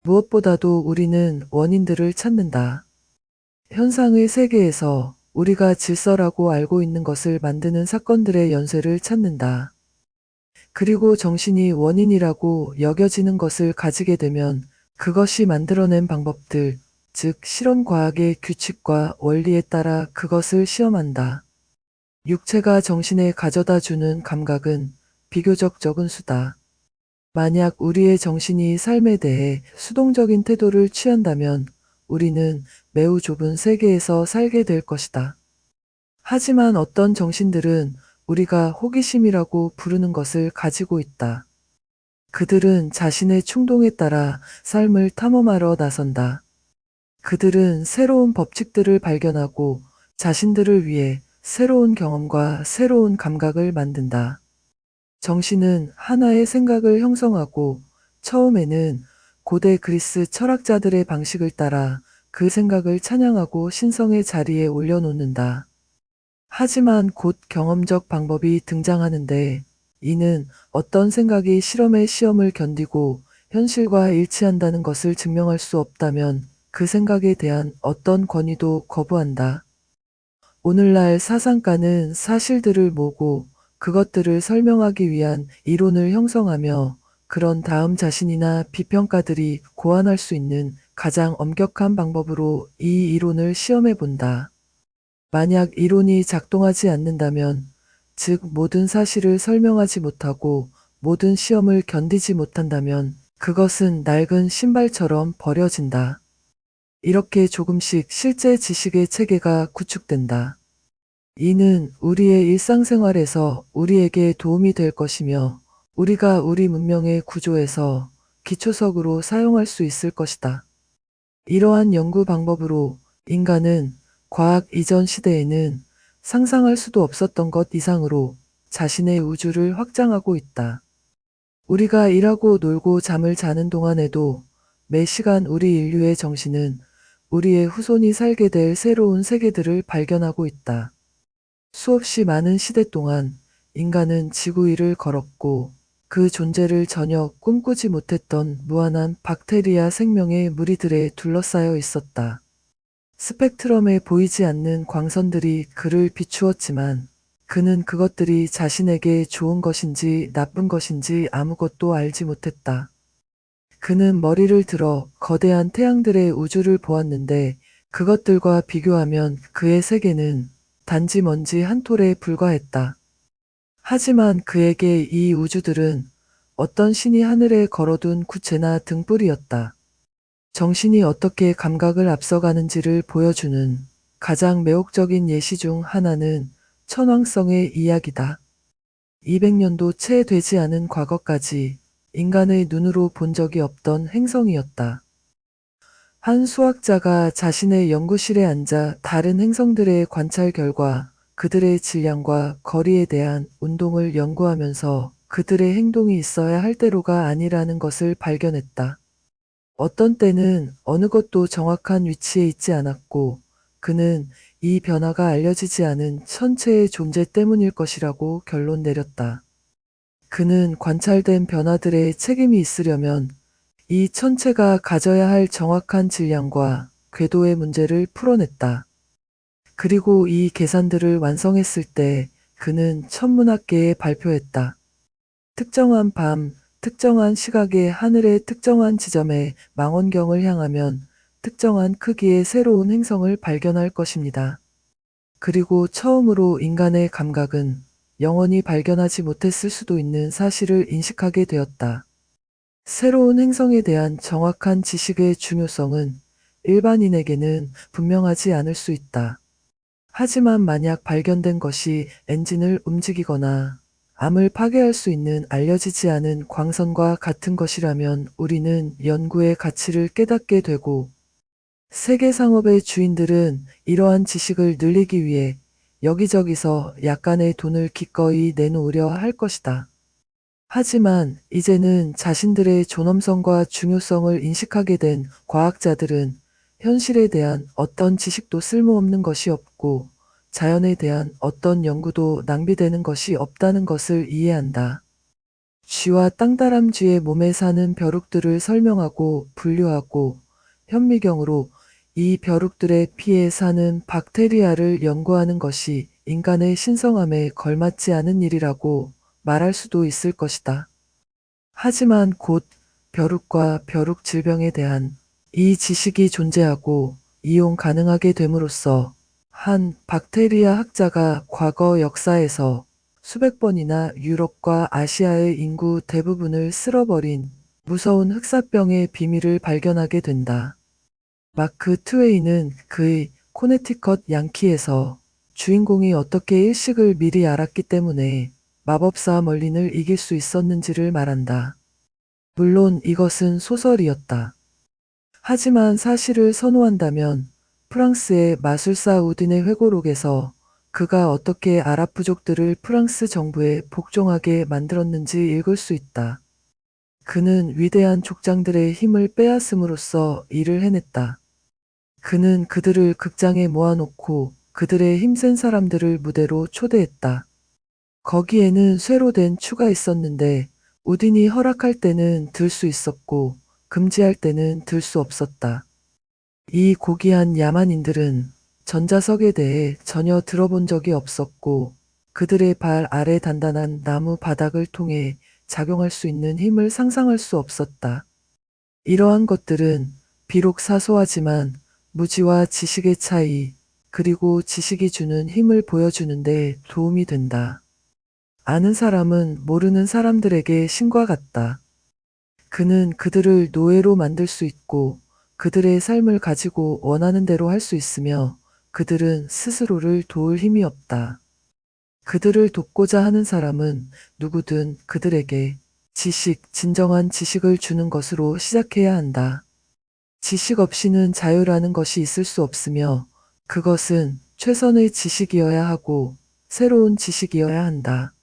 무엇보다도 우리는 원인들을 찾는다. 현상의 세계에서 우리가 질서라고 알고 있는 것을 만드는 사건들의 연쇄를 찾는다. 그리고 정신이 원인이라고 여겨지는 것을 가지게 되면 그것이 만들어낸 방법들, 즉 실험과학의 규칙과 원리에 따라 그것을 시험한다. 육체가 정신에 가져다 주는 감각은 비교적 적은 수다. 만약 우리의 정신이 삶에 대해 수동적인 태도를 취한다면 우리는 매우 좁은 세계에서 살게 될 것이다. 하지만 어떤 정신들은 우리가 호기심이라고 부르는 것을 가지고 있다. 그들은 자신의 충동에 따라 삶을 탐험하러 나선다. 그들은 새로운 법칙들을 발견하고 자신들을 위해 새로운 경험과 새로운 감각을 만든다. 정신은 하나의 생각을 형성하고 처음에는 고대 그리스 철학자들의 방식을 따라 그 생각을 찬양하고 신성의 자리에 올려놓는다. 하지만 곧 경험적 방법이 등장하는데 이는 어떤 생각이 실험의 시험을 견디고 현실과 일치한다는 것을 증명할 수 없다면 그 생각에 대한 어떤 권위도 거부한다. 오늘날 사상가는 사실들을 모으고 그것들을 설명하기 위한 이론을 형성하며 그런 다음 자신이나 비평가들이 고안할 수 있는 가장 엄격한 방법으로 이 이론을 시험해 본다. 만약 이론이 작동하지 않는다면, 즉 모든 사실을 설명하지 못하고 모든 시험을 견디지 못한다면 그것은 낡은 신발처럼 버려진다. 이렇게 조금씩 실제 지식의 체계가 구축된다. 이는 우리의 일상생활에서 우리에게 도움이 될 것이며 우리가 우리 문명의 구조에서 기초석으로 사용할 수 있을 것이다. 이러한 연구 방법으로 인간은 과학 이전 시대에는 상상할 수도 없었던 것 이상으로 자신의 우주를 확장하고 있다. 우리가 일하고 놀고 잠을 자는 동안에도 매 시간 우리 인류의 정신은 우리의 후손이 살게 될 새로운 세계들을 발견하고 있다. 수없이 많은 시대 동안 인간은 지구 위를 걸었고 그 존재를 전혀 꿈꾸지 못했던 무한한 박테리아 생명의 무리들에 둘러싸여 있었다. 스펙트럼에 보이지 않는 광선들이 그를 비추었지만 그는 그것들이 자신에게 좋은 것인지 나쁜 것인지 아무것도 알지 못했다. 그는 머리를 들어 거대한 태양들의 우주를 보았는데 그것들과 비교하면 그의 세계는 단지 먼지 한 톨에 불과했다. 하지만 그에게 이 우주들은 어떤 신이 하늘에 걸어둔 구체나 등불이었다. 정신이 어떻게 감각을 앞서가는지를 보여주는 가장 매혹적인 예시 중 하나는 천왕성의 이야기다. 200년도 채 되지 않은 과거까지 인간의 눈으로 본 적이 없던 행성이었다. 한 수학자가 자신의 연구실에 앉아 다른 행성들의 관찰 결과 그들의 질량과 거리에 대한 운동을 연구하면서 그들의 행동이 있어야 할 대로가 아니라는 것을 발견했다. 어떤 때는 어느 것도 정확한 위치에 있지 않았고 그는 이 변화가 알려지지 않은 천체의 존재 때문일 것이라고 결론 내렸다. 그는 관찰된 변화들에 책임이 있으려면 이 천체가 가져야 할 정확한 질량과 궤도의 문제를 풀어냈다. 그리고 이 계산들을 완성했을 때 그는 천문학계에 발표했다. 특정한 밤, 특정한 시각의 하늘의 특정한 지점에 망원경을 향하면 특정한 크기의 새로운 행성을 발견할 것입니다. 그리고 처음으로 인간의 감각은 영원히 발견하지 못했을 수도 있는 사실을 인식하게 되었다. 새로운 행성에 대한 정확한 지식의 중요성은 일반인에게는 분명하지 않을 수 있다. 하지만 만약 발견된 것이 엔진을 움직이거나 암을 파괴할 수 있는 알려지지 않은 광선과 같은 것이라면 우리는 연구의 가치를 깨닫게 되고 세계 상업의 주인들은 이러한 지식을 늘리기 위해 여기저기서 약간의 돈을 기꺼이 내놓으려 할 것이다. 하지만 이제는 자신들의 존엄성과 중요성을 인식하게 된 과학자들은 현실에 대한 어떤 지식도 쓸모없는 것이 없고 자연에 대한 어떤 연구도 낭비되는 것이 없다는 것을 이해한다. 쥐와 땅다람쥐의 몸에 사는 벼룩들을 설명하고 분류하고 현미경으로 이 벼룩들의 피에 사는 박테리아를 연구하는 것이 인간의 신성함에 걸맞지 않은 일이라고 말할 수도 있을 것이다. 하지만 곧 벼룩과 벼룩 질병에 대한 이 지식이 존재하고 이용 가능하게 됨으로써 한 박테리아 학자가 과거 역사에서 수백 번이나 유럽과 아시아의 인구 대부분을 쓸어버린 무서운 흑사병의 비밀을 발견하게 된다. 마크 트웨이는 그의 코네티컷 양키에서 주인공이 어떻게 일식을 미리 알았기 때문에 마법사 멀린을 이길 수 있었는지를 말한다. 물론 이것은 소설이었다. 하지만 사실을 선호한다면 프랑스의 마술사 우딘의 회고록에서 그가 어떻게 아랍 부족들을 프랑스 정부에 복종하게 만들었는지 읽을 수 있다. 그는 위대한 족장들의 힘을 빼앗음으로써 일을 해냈다. 그는 그들을 극장에 모아놓고 그들의 힘센 사람들을 무대로 초대했다. 거기에는 쇠로 된 추가 있었는데 우딘이 허락할 때는 들 수 있었고 금지할 때는 들 수 없었다. 이 고귀한 야만인들은 전자석에 대해 전혀 들어본 적이 없었고 그들의 발 아래 단단한 나무 바닥을 통해 작용할 수 있는 힘을 상상할 수 없었다. 이러한 것들은 비록 사소하지만 무지와 지식의 차이, 그리고 지식이 주는 힘을 보여주는데 도움이 된다. 아는 사람은 모르는 사람들에게 신과 같다. 그는 그들을 노예로 만들 수 있고 그들의 삶을 가지고 원하는 대로 할 수 있으며 그들은 스스로를 도울 힘이 없다. 그들을 돕고자 하는 사람은 누구든 그들에게 지식, 진정한 지식을 주는 것으로 시작해야 한다. 지식 없이는 자유라는 것이 있을 수 없으며 그것은 최선의 지식이어야 하고 새로운 지식이어야 한다.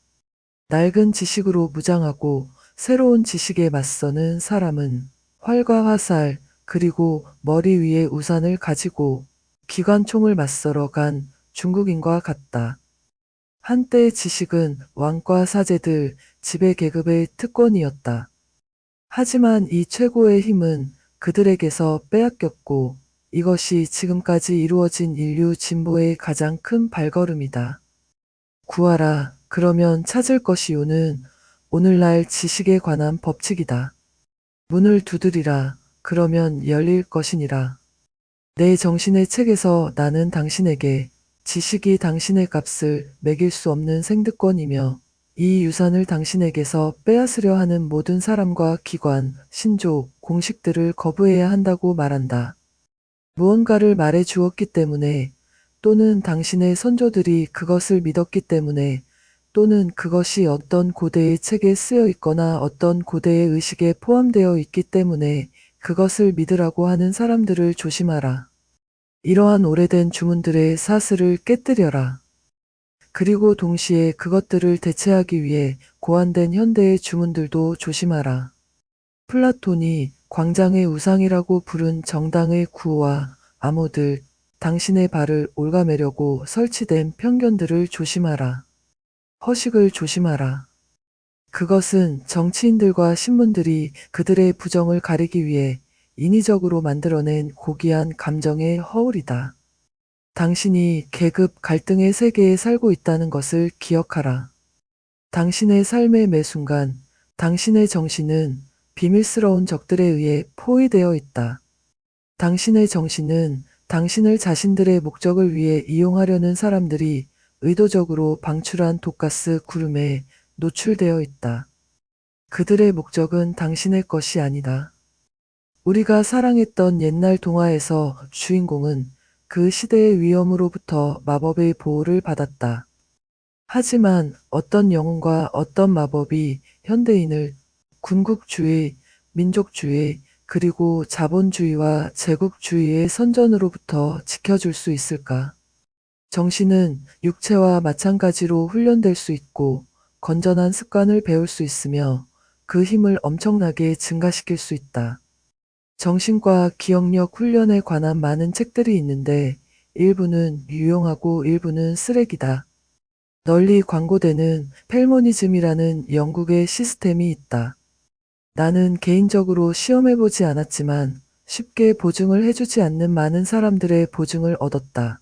낡은 지식으로 무장하고 새로운 지식에 맞서는 사람은 활과 화살 그리고 머리 위에 우산을 가지고 기관총을 맞서러 간 중국인과 같다. 한때 지식은 왕과 사제들, 지배계급의 특권이었다. 하지만 이 최고의 힘은 그들에게서 빼앗겼고 이것이 지금까지 이루어진 인류 진보의 가장 큰 발걸음이다. 구하라. 그러면 찾을 것이요는 오늘날 지식에 관한 법칙이다. 문을 두드리라. 그러면 열릴 것이니라. 내 정신의 책에서 나는 당신에게 지식이 당신의 값을 매길 수 없는 생득권이며 이 유산을 당신에게서 빼앗으려 하는 모든 사람과 기관, 신조, 공식들을 거부해야 한다고 말한다. 무언가를 말해 주었기 때문에 또는 당신의 선조들이 그것을 믿었기 때문에 또는 그것이 어떤 고대의 책에 쓰여 있거나 어떤 고대의 의식에 포함되어 있기 때문에 그것을 믿으라고 하는 사람들을 조심하라. 이러한 오래된 주문들의 사슬을 깨뜨려라. 그리고 동시에 그것들을 대체하기 위해 고안된 현대의 주문들도 조심하라. 플라톤이 광장의 우상이라고 부른 정당의 구호와 암호들, 당신의 발을 옭아매려고 설치된 편견들을 조심하라. 허식을 조심하라. 그것은 정치인들과 신문들이 그들의 부정을 가리기 위해 인위적으로 만들어낸 고귀한 감정의 허울이다. 당신이 계급 갈등의 세계에 살고 있다는 것을 기억하라. 당신의 삶의 매 순간, 당신의 정신은 비밀스러운 적들에 의해 포위되어 있다. 당신의 정신은 당신을 자신들의 목적을 위해 이용하려는 사람들이 의도적으로 방출한 독가스 구름에 노출되어 있다. 그들의 목적은 당신의 것이 아니다. 우리가 사랑했던 옛날 동화에서 주인공은 그 시대의 위험으로부터 마법의 보호를 받았다. 하지만 어떤 영웅과 어떤 마법이 현대인을 군국주의, 민족주의, 그리고 자본주의와 제국주의의 선전으로부터 지켜줄 수 있을까? 정신은 육체와 마찬가지로 훈련될 수 있고 건전한 습관을 배울 수 있으며 그 힘을 엄청나게 증가시킬 수 있다. 정신과 기억력 훈련에 관한 많은 책들이 있는데 일부는 유용하고 일부는 쓰레기다. 널리 광고되는 펠모니즘이라는 영국의 시스템이 있다. 나는 개인적으로 시험해보지 않았지만 쉽게 보증을 해주지 않는 많은 사람들의 보증을 얻었다.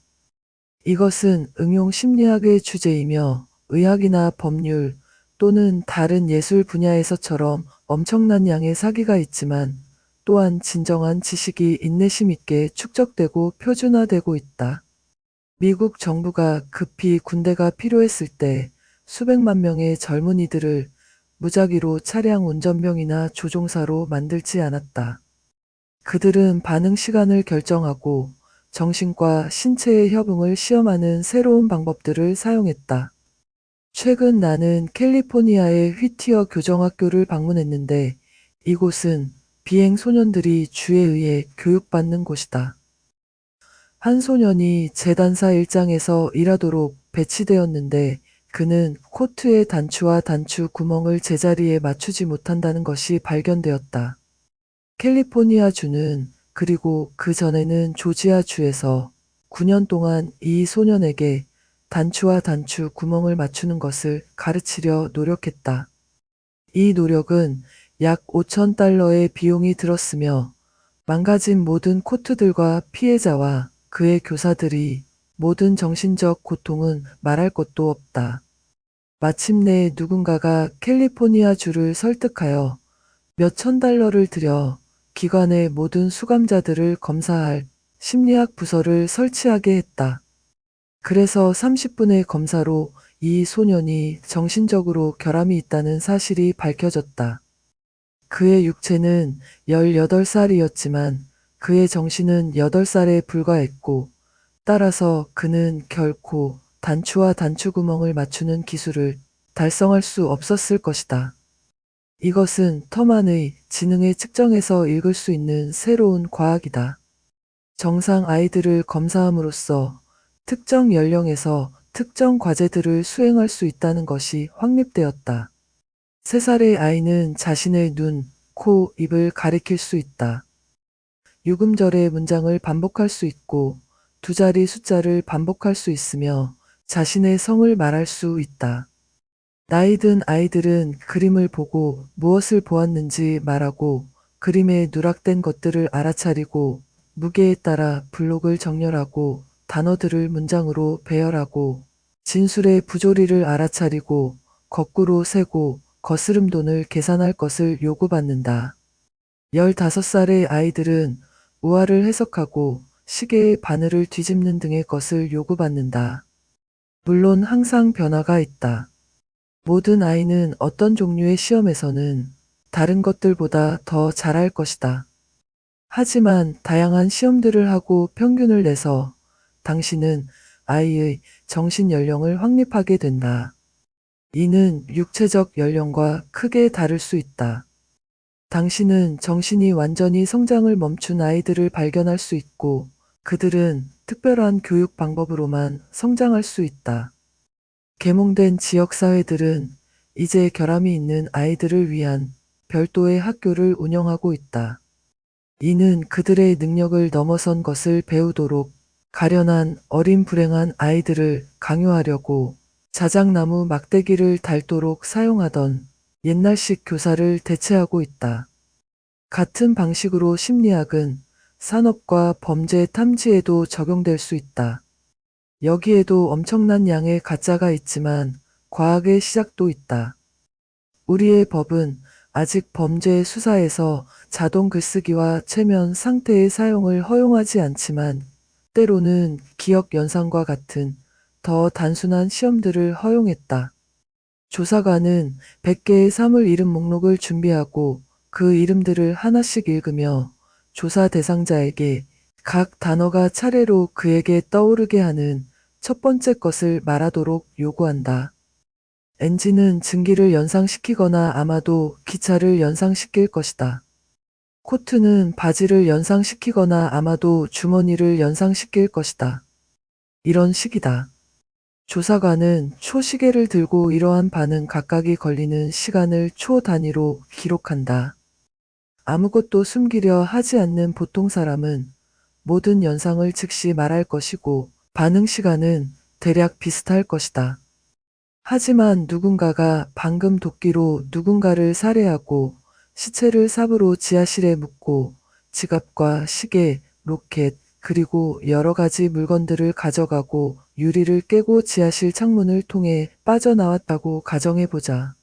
이것은 응용 심리학의 주제이며 의학이나 법률 또는 다른 예술 분야에서처럼 엄청난 양의 사기가 있지만 또한 진정한 지식이 인내심 있게 축적되고 표준화되고 있다. 미국 정부가 급히 군대가 필요했을 때 수백만 명의 젊은이들을 무작위로 차량 운전병이나 조종사로 만들지 않았다. 그들은 반응 시간을 결정하고 정신과 신체의 협응을 시험하는 새로운 방법들을 사용했다. 최근 나는 캘리포니아의 휘티어 교정학교를 방문했는데 이곳은 비행 소년들이 주에 의해 교육받는 곳이다. 한 소년이 재단사 일장에서 일하도록 배치되었는데 그는 코트의 단추와 단추 구멍을 제자리에 맞추지 못한다는 것이 발견되었다. 캘리포니아주는 그리고 그 전에는 조지아주에서 9년 동안 이 소년에게 단추와 단추 구멍을 맞추는 것을 가르치려 노력했다. 이 노력은 약 5,000달러의 비용이 들었으며 망가진 모든 코트들과 피해자와 그의 교사들이 모든 정신적 고통은 말할 것도 없다. 마침내 누군가가 캘리포니아주를 설득하여 몇천 달러를 들여 기관의 모든 수감자들을 검사할 심리학 부서를 설치하게 했다. 그래서 30분의 검사로 이 소년이 정신적으로 결함이 있다는 사실이 밝혀졌다. 그의 육체는 18살이었지만 그의 정신은 8살에 불과했고 따라서 그는 결코 단추와 단추구멍을 맞추는 기술을 달성할 수 없었을 것이다. 이것은 터만의 지능의 측정에서 읽을 수 있는 새로운 과학이다. 정상 아이들을 검사함으로써 특정 연령에서 특정 과제들을 수행할 수 있다는 것이 확립되었다. 3살의 아이는 자신의 눈, 코, 입을 가리킬 수 있다. 유금절의 문장을 반복할 수 있고 2자리 숫자를 반복할 수 있으며 자신의 성을 말할 수 있다. 나이 든 아이들은 그림을 보고 무엇을 보았는지 말하고 그림에 누락된 것들을 알아차리고 무게에 따라 블록을 정렬하고 단어들을 문장으로 배열하고 진술의 부조리를 알아차리고 거꾸로 세고 거스름돈을 계산할 것을 요구받는다. 15살의 아이들은 우화를 해석하고 시계의 바늘을 뒤집는 등의 것을 요구받는다. 물론 항상 변화가 있다. 모든 아이는 어떤 종류의 시험에서는 다른 것들보다 더 잘할 것이다. 하지만 다양한 시험들을 하고 평균을 내서 당신은 아이의 정신 연령을 확립하게 된다. 이는 육체적 연령과 크게 다를 수 있다. 당신은 정신이 완전히 성장을 멈춘 아이들을 발견할 수 있고 그들은 특별한 교육 방법으로만 성장할 수 있다. 계몽된 지역사회들은 이제 결함이 있는 아이들을 위한 별도의 학교를 운영하고 있다. 이는 그들의 능력을 넘어선 것을 배우도록 가련한 어린 불행한 아이들을 강요하려고 자작나무 막대기를 닳도록 사용하던 옛날식 교사를 대체하고 있다. 같은 방식으로 심리학은 산업과 범죄 탐지에도 적용될 수 있다. 여기에도 엄청난 양의 가짜가 있지만 과학의 시작도 있다. 우리의 법은 아직 범죄 수사에서 자동 글쓰기와 최면 상태의 사용을 허용하지 않지만 때로는 기억 연상과 같은 더 단순한 시험들을 허용했다. 조사관은 100개의 사물 이름 목록을 준비하고 그 이름들을 하나씩 읽으며 조사 대상자에게 각 단어가 차례로 그에게 떠오르게 하는 첫 번째 것을 말하도록 요구한다. 엔진은 증기를 연상시키거나 아마도 기차를 연상시킬 것이다. 코트는 바지를 연상시키거나 아마도 주머니를 연상시킬 것이다. 이런 식이다. 조사관은 초시계를 들고 이러한 반응 각각이 걸리는 시간을 초 단위로 기록한다. 아무것도 숨기려 하지 않는 보통 사람은 모든 연상을 즉시 말할 것이고 반응 시간은 대략 비슷할 것이다. 하지만 누군가가 방금 도끼로 누군가를 살해하고 시체를 삽으로 지하실에 묻고 지갑과 시계, 로켓, 그리고 여러 가지 물건들을 가져가고 유리를 깨고 지하실 창문을 통해 빠져나왔다고 가정해보자.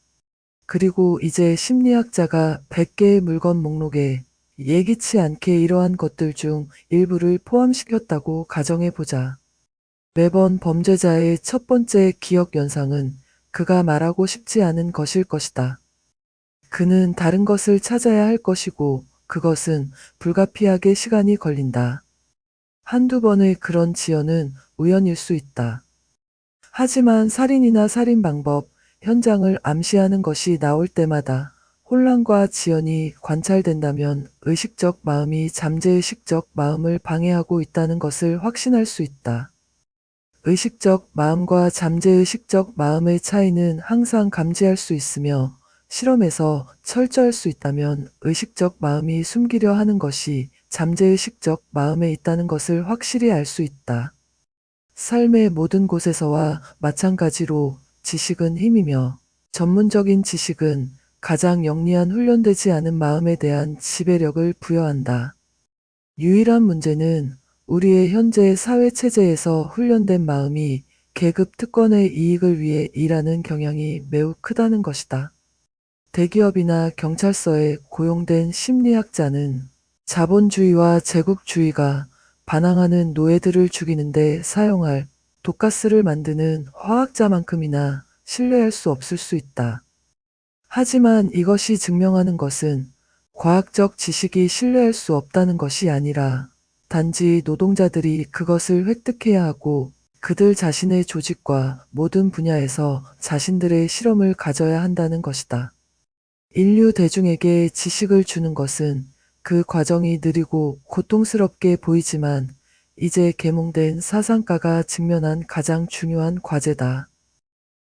그리고 이제 심리학자가 100개의 물건 목록에 예기치 않게 이러한 것들 중 일부를 포함시켰다고 가정해보자. 매번 범죄자의 첫 번째 기억 연상은 그가 말하고 싶지 않은 것일 것이다. 그는 다른 것을 찾아야 할 것이고 그것은 불가피하게 시간이 걸린다. 한두 번의 그런 지연은 우연일 수 있다. 하지만 살인이나 살인 방법, 현장을 암시하는 것이 나올 때마다 혼란과 지연이 관찰된다면 의식적 마음이 잠재의식적 마음을 방해하고 있다는 것을 확신할 수 있다. 의식적 마음과 잠재의식적 마음의 차이는 항상 감지할 수 있으며 실험에서 철저할 수 있다면 의식적 마음이 숨기려 하는 것이 잠재의식적 마음에 있다는 것을 확실히 알 수 있다. 삶의 모든 곳에서와 마찬가지로 지식은 힘이며 전문적인 지식은 가장 영리한 훈련되지 않은 마음에 대한 지배력을 부여한다. 유일한 문제는 우리의 현재 사회체제에서 훈련된 마음이 계급 특권의 이익을 위해 일하는 경향이 매우 크다는 것이다. 대기업이나 경찰서에 고용된 심리학자는 자본주의와 제국주의가 반항하는 노예들을 죽이는데 사용할 독가스를 만드는 화학자만큼이나 신뢰할 수 없을 수 있다. 하지만 이것이 증명하는 것은 과학적 지식이 신뢰할 수 없다는 것이 아니라 단지 노동자들이 그것을 획득해야 하고 그들 자신의 조직과 모든 분야에서 자신들의 실험을 가져야 한다는 것이다. 인류 대중에게 지식을 주는 것은 그 과정이 느리고 고통스럽게 보이지만 이제 계몽된 사상가가 직면한 가장 중요한 과제다.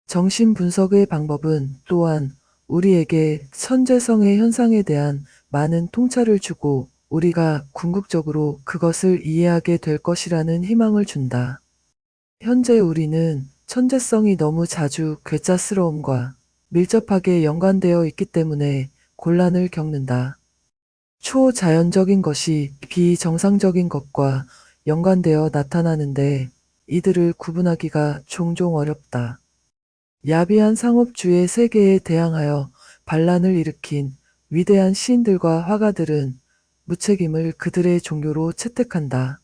정신 분석의 방법은 또한 우리에게 천재성의 현상에 대한 많은 통찰을 주고 우리가 궁극적으로 그것을 이해하게 될 것이라는 희망을 준다. 현재 우리는 천재성이 너무 자주 괴짜스러움과 밀접하게 연관되어 있기 때문에 곤란을 겪는다. 초자연적인 것이 비정상적인 것과 연관되어 나타나는데 이들을 구분하기가 종종 어렵다. 야비한 상업주의 세계에 대항하여 반란을 일으킨 위대한 시인들과 화가들은 무책임을 그들의 종교로 채택한다.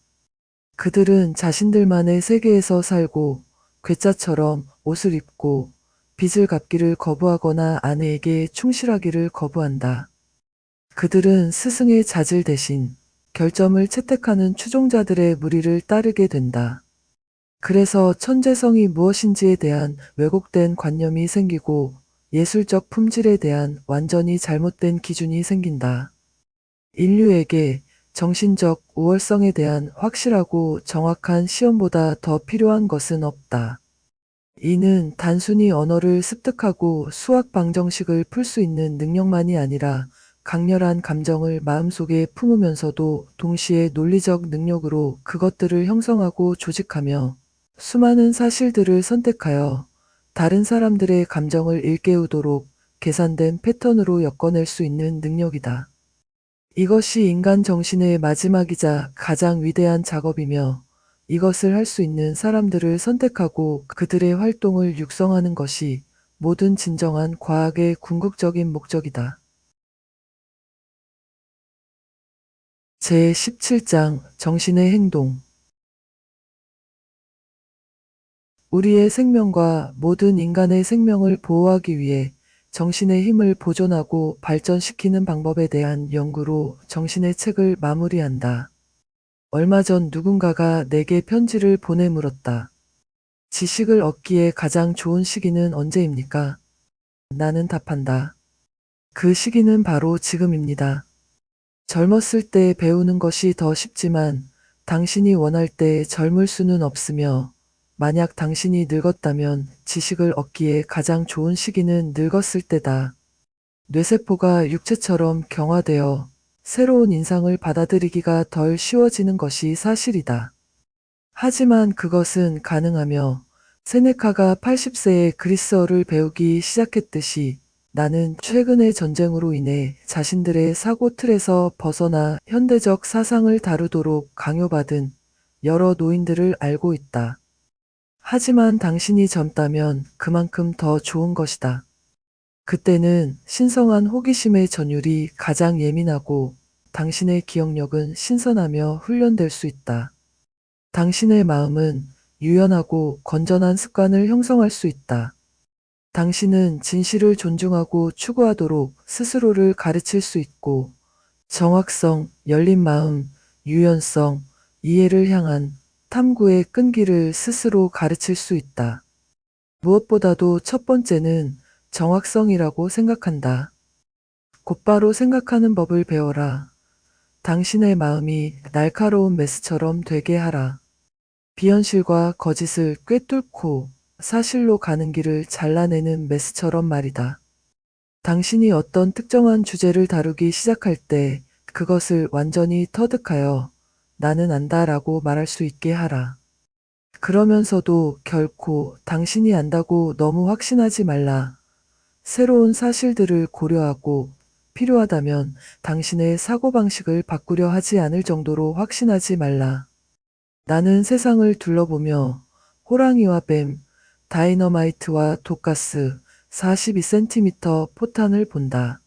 그들은 자신들만의 세계에서 살고 괴짜처럼 옷을 입고 빚을 갚기를 거부하거나 아내에게 충실하기를 거부한다. 그들은 스승의 자질 대신 결점을 채택하는 추종자들의 무리를 따르게 된다. 그래서 천재성이 무엇인지에 대한 왜곡된 관념이 생기고 예술적 품질에 대한 완전히 잘못된 기준이 생긴다. 인류에게 정신적 우월성에 대한 확실하고 정확한 시험보다 더 필요한 것은 없다. 이는 단순히 언어를 습득하고 수학 방정식을 풀 수 있는 능력만이 아니라 강렬한 감정을 마음속에 품으면서도 동시에 논리적 능력으로 그것들을 형성하고 조직하며 수많은 사실들을 선택하여 다른 사람들의 감정을 일깨우도록 계산된 패턴으로 엮어낼 수 있는 능력이다. 이것이 인간 정신의 마지막이자 가장 위대한 작업이며 이것을 할 수 있는 사람들을 선택하고 그들의 활동을 육성하는 것이 모든 진정한 과학의 궁극적인 목적이다. 제17장 정신의 행동. 우리의 생명과 모든 인간의 생명을 보호하기 위해 정신의 힘을 보존하고 발전시키는 방법에 대한 연구로 정신의 책을 마무리한다. 얼마 전 누군가가 내게 편지를 보내 물었다. 지식을 얻기에 가장 좋은 시기는 언제입니까? 나는 답한다. 그 시기는 바로 지금입니다. 젊었을 때 배우는 것이 더 쉽지만 당신이 원할 때 젊을 수는 없으며 만약 당신이 늙었다면 지식을 얻기에 가장 좋은 시기는 늙었을 때다. 뇌세포가 육체처럼 경화되어 새로운 인상을 받아들이기가 덜 쉬워지는 것이 사실이다. 하지만 그것은 가능하며 세네카가 80세에 그리스어를 배우기 시작했듯이 나는 최근의 전쟁으로 인해 자신들의 사고 틀에서 벗어나 현대적 사상을 다루도록 강요받은 여러 노인들을 알고 있다. 하지만 당신이 젊다면 그만큼 더 좋은 것이다. 그때는 신성한 호기심의 전율이 가장 예민하고 당신의 기억력은 신선하며 훈련될 수 있다. 당신의 마음은 유연하고 건전한 습관을 형성할 수 있다. 당신은 진실을 존중하고 추구하도록 스스로를 가르칠 수 있고 정확성, 열린 마음, 유연성, 이해를 향한 탐구의 끈기를 스스로 가르칠 수 있다. 무엇보다도 첫 번째는 정확성이라고 생각한다. 곧바로 생각하는 법을 배워라. 당신의 마음이 날카로운 메스처럼 되게 하라. 비현실과 거짓을 꿰뚫고 사실로 가는 길을 잘라내는 메스처럼 말이다. 당신이 어떤 특정한 주제를 다루기 시작할 때 그것을 완전히 터득하여 나는 안다라고 말할 수 있게 하라. 그러면서도 결코 당신이 안다고 너무 확신하지 말라. 새로운 사실들을 고려하고 필요하다면 당신의 사고방식을 바꾸려 하지 않을 정도로 확신하지 말라. 나는 세상을 둘러보며 호랑이와 뱀, 다이너마이트와 독가스, 42cm 포탄을 본다.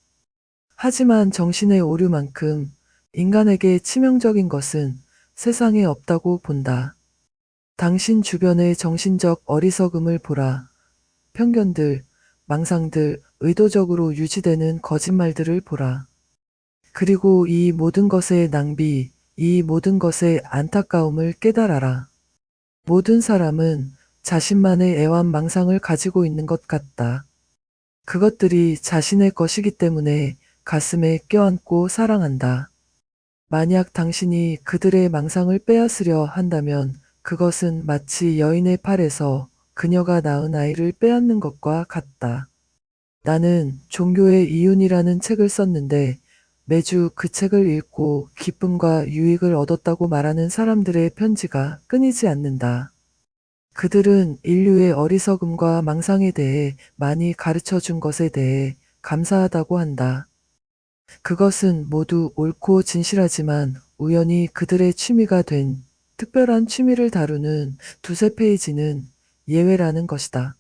하지만 정신의 오류만큼 인간에게 치명적인 것은 세상에 없다고 본다. 당신 주변의 정신적 어리석음을 보라. 편견들, 망상들, 의도적으로 유지되는 거짓말들을 보라. 그리고 이 모든 것의 낭비, 이 모든 것의 안타까움을 깨달아라. 모든 사람은 자신만의 애완 망상을 가지고 있는 것 같다. 그것들이 자신의 것이기 때문에 가슴에 껴안고 사랑한다. 만약 당신이 그들의 망상을 빼앗으려 한다면 그것은 마치 여인의 팔에서 그녀가 낳은 아이를 빼앗는 것과 같다. 나는 종교의 이윤이라는 책을 썼는데 매주 그 책을 읽고 기쁨과 유익을 얻었다고 말하는 사람들의 편지가 끊이지 않는다. 그들은 인류의 어리석음과 망상에 대해 많이 가르쳐 준 것에 대해 감사하다고 한다. 그것은 모두 옳고 진실하지만 우연히 그들의 취미가 된 특별한 취미를 다루는 두세 페이지는 예외라는 것이다.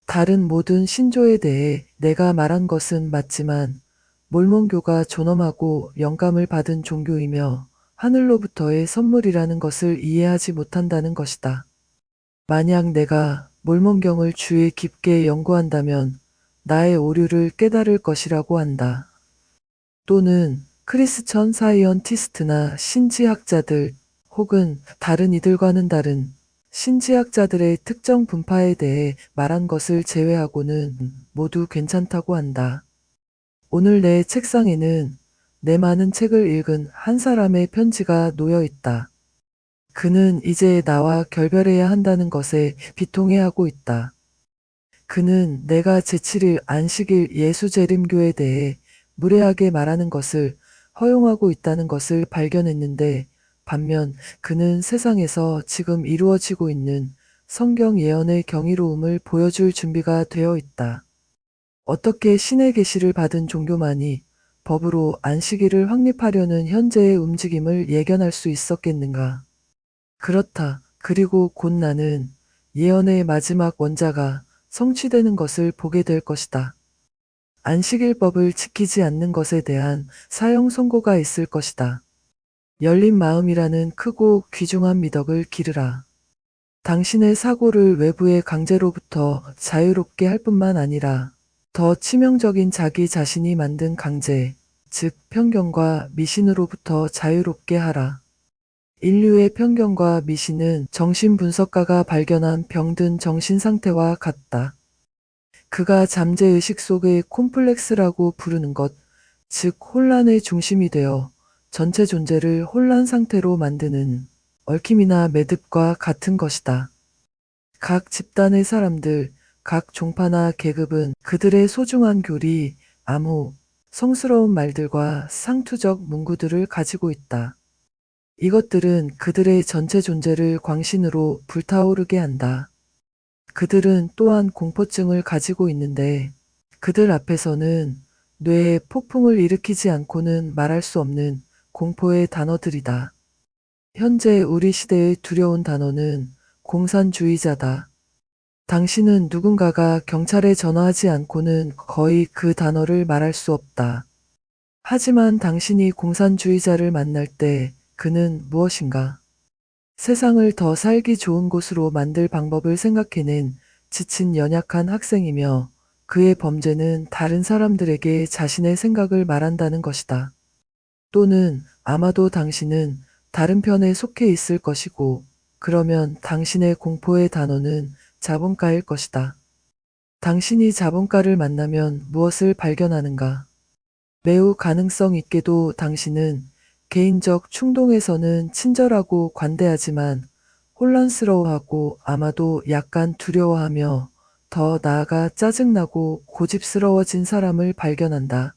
다른 모든 신조에 대해 내가 말한 것은 맞지만 몰몬교가 존엄하고 영감을 받은 종교이며 하늘로부터의 선물이라는 것을 이해하지 못한다는 것이다. 만약 내가 몰몬경을 주의 깊게 연구한다면 나의 오류를 깨달을 것이라고 한다. 또는 크리스천 사이언티스트나 신지학자들 혹은 다른 이들과는 다른 신지학자들의 특정 분파에 대해 말한 것을 제외하고는 모두 괜찮다고 한다. 오늘 내 책상에는 내 많은 책을 읽은 한 사람의 편지가 놓여 있다. 그는 이제 나와 결별해야 한다는 것에 비통해하고 있다. 그는 내가 제7일 안식일 예수재림교에 대해 무례하게 말하는 것을 허용하고 있다는 것을 발견했는데 반면 그는 세상에서 지금 이루어지고 있는 성경 예언의 경이로움을 보여줄 준비가 되어 있다. 어떻게 신의 계시를 받은 종교만이 법으로 안식일을 확립하려는 현재의 움직임을 예견할 수 있었겠는가? 그렇다. 그리고 곧 나는 예언의 마지막 원자가 성취되는 것을 보게 될 것이다. 안식일법을 지키지 않는 것에 대한 사형 선고가 있을 것이다. 열린 마음이라는 크고 귀중한 미덕을 기르라. 당신의 사고를 외부의 강제로부터 자유롭게 할 뿐만 아니라 더 치명적인 자기 자신이 만든 강제, 즉 편견과 미신으로부터 자유롭게 하라. 인류의 편견과 미신은 정신분석가가 발견한 병든 정신상태와 같다. 그가 잠재의식 속의 콤플렉스라고 부르는 것, 즉 혼란의 중심이 되어 전체 존재를 혼란 상태로 만드는 얽힘이나 매듭과 같은 것이다. 각 집단의 사람들, 각 종파나 계급은 그들의 소중한 교리, 암호, 성스러운 말들과 상투적 문구들을 가지고 있다. 이것들은 그들의 전체 존재를 광신으로 불타오르게 한다. 그들은 또한 공포증을 가지고 있는데 그들 앞에서는 뇌에 폭풍을 일으키지 않고는 말할 수 없는 공포의 단어들이다. 현재 우리 시대의 두려운 단어는 공산주의자다. 당신은 누군가가 경찰에 전화하지 않고는 거의 그 단어를 말할 수 없다. 하지만 당신이 공산주의자를 만날 때 그는 무엇인가? 세상을 더 살기 좋은 곳으로 만들 방법을 생각해낸 지친 연약한 학생이며 그의 범죄는 다른 사람들에게 자신의 생각을 말한다는 것이다. 또는 아마도 당신은 다른 편에 속해 있을 것이고 그러면 당신의 공포의 단어는 자본가일 것이다. 당신이 자본가를 만나면 무엇을 발견하는가? 매우 가능성 있게도 당신은 개인적 충동에서는 친절하고 관대하지만 혼란스러워하고 아마도 약간 두려워하며 더 나아가 짜증나고 고집스러워진 사람을 발견한다.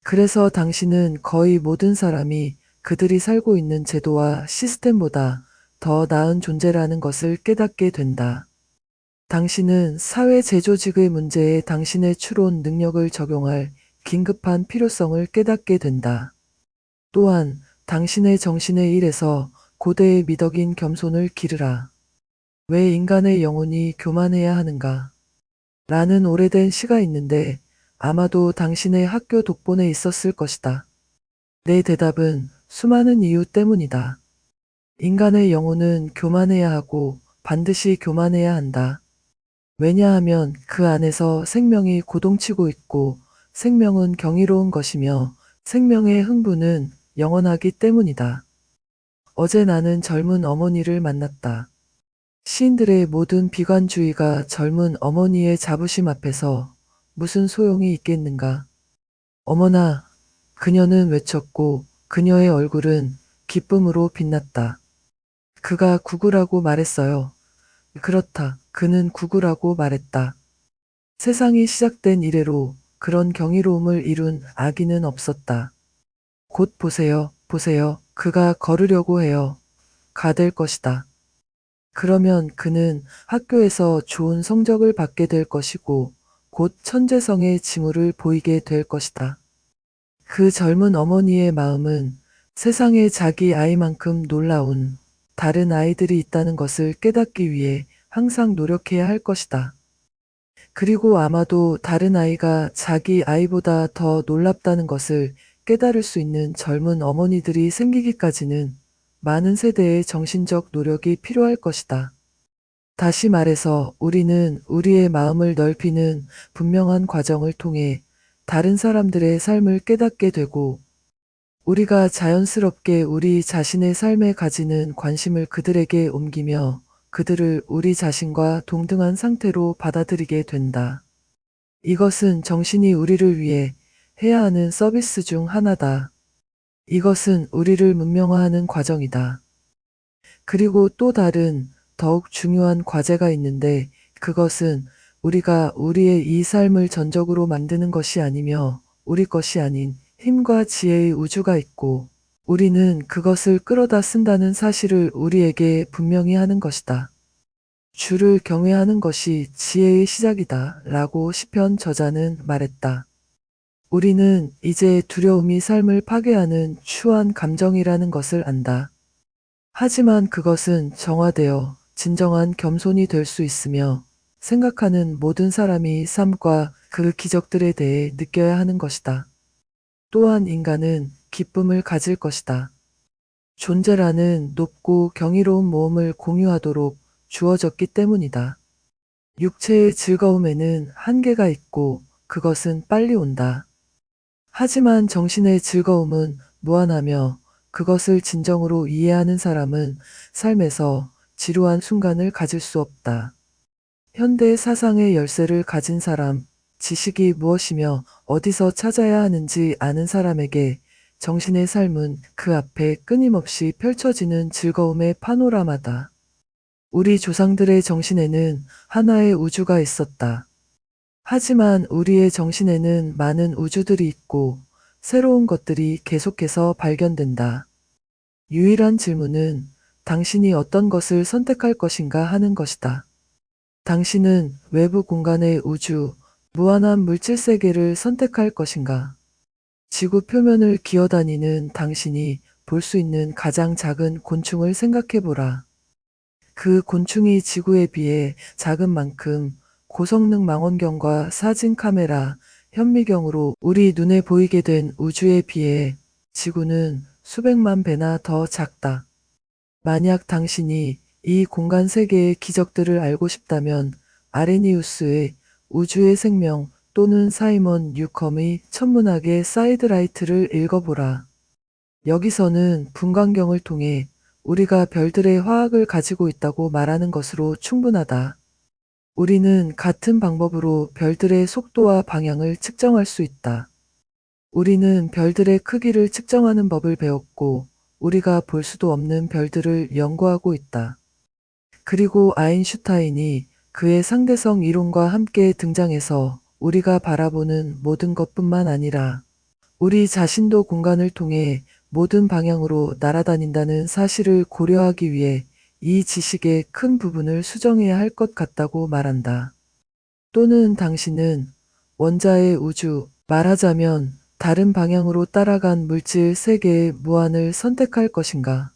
그래서 당신은 거의 모든 사람이 그들이 살고 있는 제도와 시스템보다 더 나은 존재라는 것을 깨닫게 된다. 당신은 사회 재조직의 문제에 당신의 추론 능력을 적용할 긴급한 필요성을 깨닫게 된다. 또한 당신의 정신의 일에서 고대의 미덕인 겸손을 기르라. 왜 인간의 영혼이 교만해야 하는가? 라는 오래된 시가 있는데 아마도 당신의 학교 독본에 있었을 것이다. 내 대답은 수많은 이유 때문이다. 인간의 영혼은 교만해야 하고 반드시 교만해야 한다. 왜냐하면 그 안에서 생명이 고동치고 있고 생명은 경이로운 것이며 생명의 흥분은 영원하기 때문이다. 어제 나는 젊은 어머니를 만났다. 시인들의 모든 비관주의가 젊은 어머니의 자부심 앞에서 무슨 소용이 있겠는가. 어머나, 그녀는 외쳤고 그녀의 얼굴은 기쁨으로 빛났다. 그가 구구라고 말했어요. 그렇다. 그는 구구라고 말했다. 세상이 시작된 이래로 그런 경이로움을 이룬 아기는 없었다. 곧 보세요, 보세요. 그가 걸으려고 해요. 가될 것이다. 그러면 그는 학교에서 좋은 성적을 받게 될 것이고 곧 천재성의 징후를 보이게 될 것이다. 그 젊은 어머니의 마음은 세상에 자기 아이만큼 놀라운 다른 아이들이 있다는 것을 깨닫기 위해 항상 노력해야 할 것이다. 그리고 아마도 다른 아이가 자기 아이보다 더 놀랍다는 것을 깨달을 수 있는 젊은 어머니들이 생기기까지는 많은 세대의 정신적 노력이 필요할 것이다. 다시 말해서 우리는 우리의 마음을 넓히는 분명한 과정을 통해 다른 사람들의 삶을 깨닫게 되고 우리가 자연스럽게 우리 자신의 삶에 가지는 관심을 그들에게 옮기며 그들을 우리 자신과 동등한 상태로 받아들이게 된다. 이것은 정신이 우리를 위해 해야 하는 서비스 중 하나다. 이것은 우리를 문명화하는 과정이다. 그리고 또 다른 더욱 중요한 과제가 있는데 그것은 우리가 우리의 이 삶을 전적으로 만드는 것이 아니며 우리 것이 아닌 힘과 지혜의 우주가 있고 우리는 그것을 끌어다 쓴다는 사실을 우리에게 분명히 하는 것이다. 주를 경외하는 것이 지혜의 시작이다 라고 시편 저자는 말했다. 우리는 이제 두려움이 삶을 파괴하는 추한 감정이라는 것을 안다. 하지만 그것은 정화되어 진정한 겸손이 될 수 있으며 생각하는 모든 사람이 삶과 그 기적들에 대해 느껴야 하는 것이다. 또한 인간은 기쁨을 가질 것이다. 존재라는 높고 경이로운 모험을 공유하도록 주어졌기 때문이다. 육체의 즐거움에는 한계가 있고 그것은 빨리 온다. 하지만 정신의 즐거움은 무한하며 그것을 진정으로 이해하는 사람은 삶에서 지루한 순간을 가질 수 없다. 현대 사상의 열쇠를 가진 사람, 지식이 무엇이며 어디서 찾아야 하는지 아는 사람에게 정신의 삶은 그 앞에 끊임없이 펼쳐지는 즐거움의 파노라마다. 우리 조상들의 정신에는 하나의 우주가 있었다. 하지만 우리의 정신에는 많은 우주들이 있고 새로운 것들이 계속해서 발견된다. 유일한 질문은 당신이 어떤 것을 선택할 것인가 하는 것이다. 당신은 외부 공간의 우주, 무한한 물질 세계를 선택할 것인가? 지구 표면을 기어다니는 당신이 볼 수 있는 가장 작은 곤충을 생각해보라. 그 곤충이 지구에 비해 작은 만큼 고성능 망원경과 사진 카메라, 현미경으로 우리 눈에 보이게 된 우주에 비해 지구는 수백만 배나 더 작다. 만약 당신이 이 공간 세계의 기적들을 알고 싶다면 아레니우스의 우주의 생명 또는 사이먼 뉴컴의 천문학의 사이드라이트를 읽어보라. 여기서는 분광경을 통해 우리가 별들의 화학을 가지고 있다고 말하는 것으로 충분하다. 우리는 같은 방법으로 별들의 속도와 방향을 측정할 수 있다. 우리는 별들의 크기를 측정하는 법을 배웠고 우리가 볼 수도 없는 별들을 연구하고 있다. 그리고 아인슈타인이 그의 상대성 이론과 함께 등장해서 우리가 바라보는 모든 것뿐만 아니라 우리 자신도 공간을 통해 모든 방향으로 날아다닌다는 사실을 고려하기 위해 이 지식의 큰 부분을 수정해야 할 것 같다고 말한다. 또는 당신은 원자의 우주, 말하자면 다른 방향으로 따라간 물질 세계의 무한을 선택할 것인가?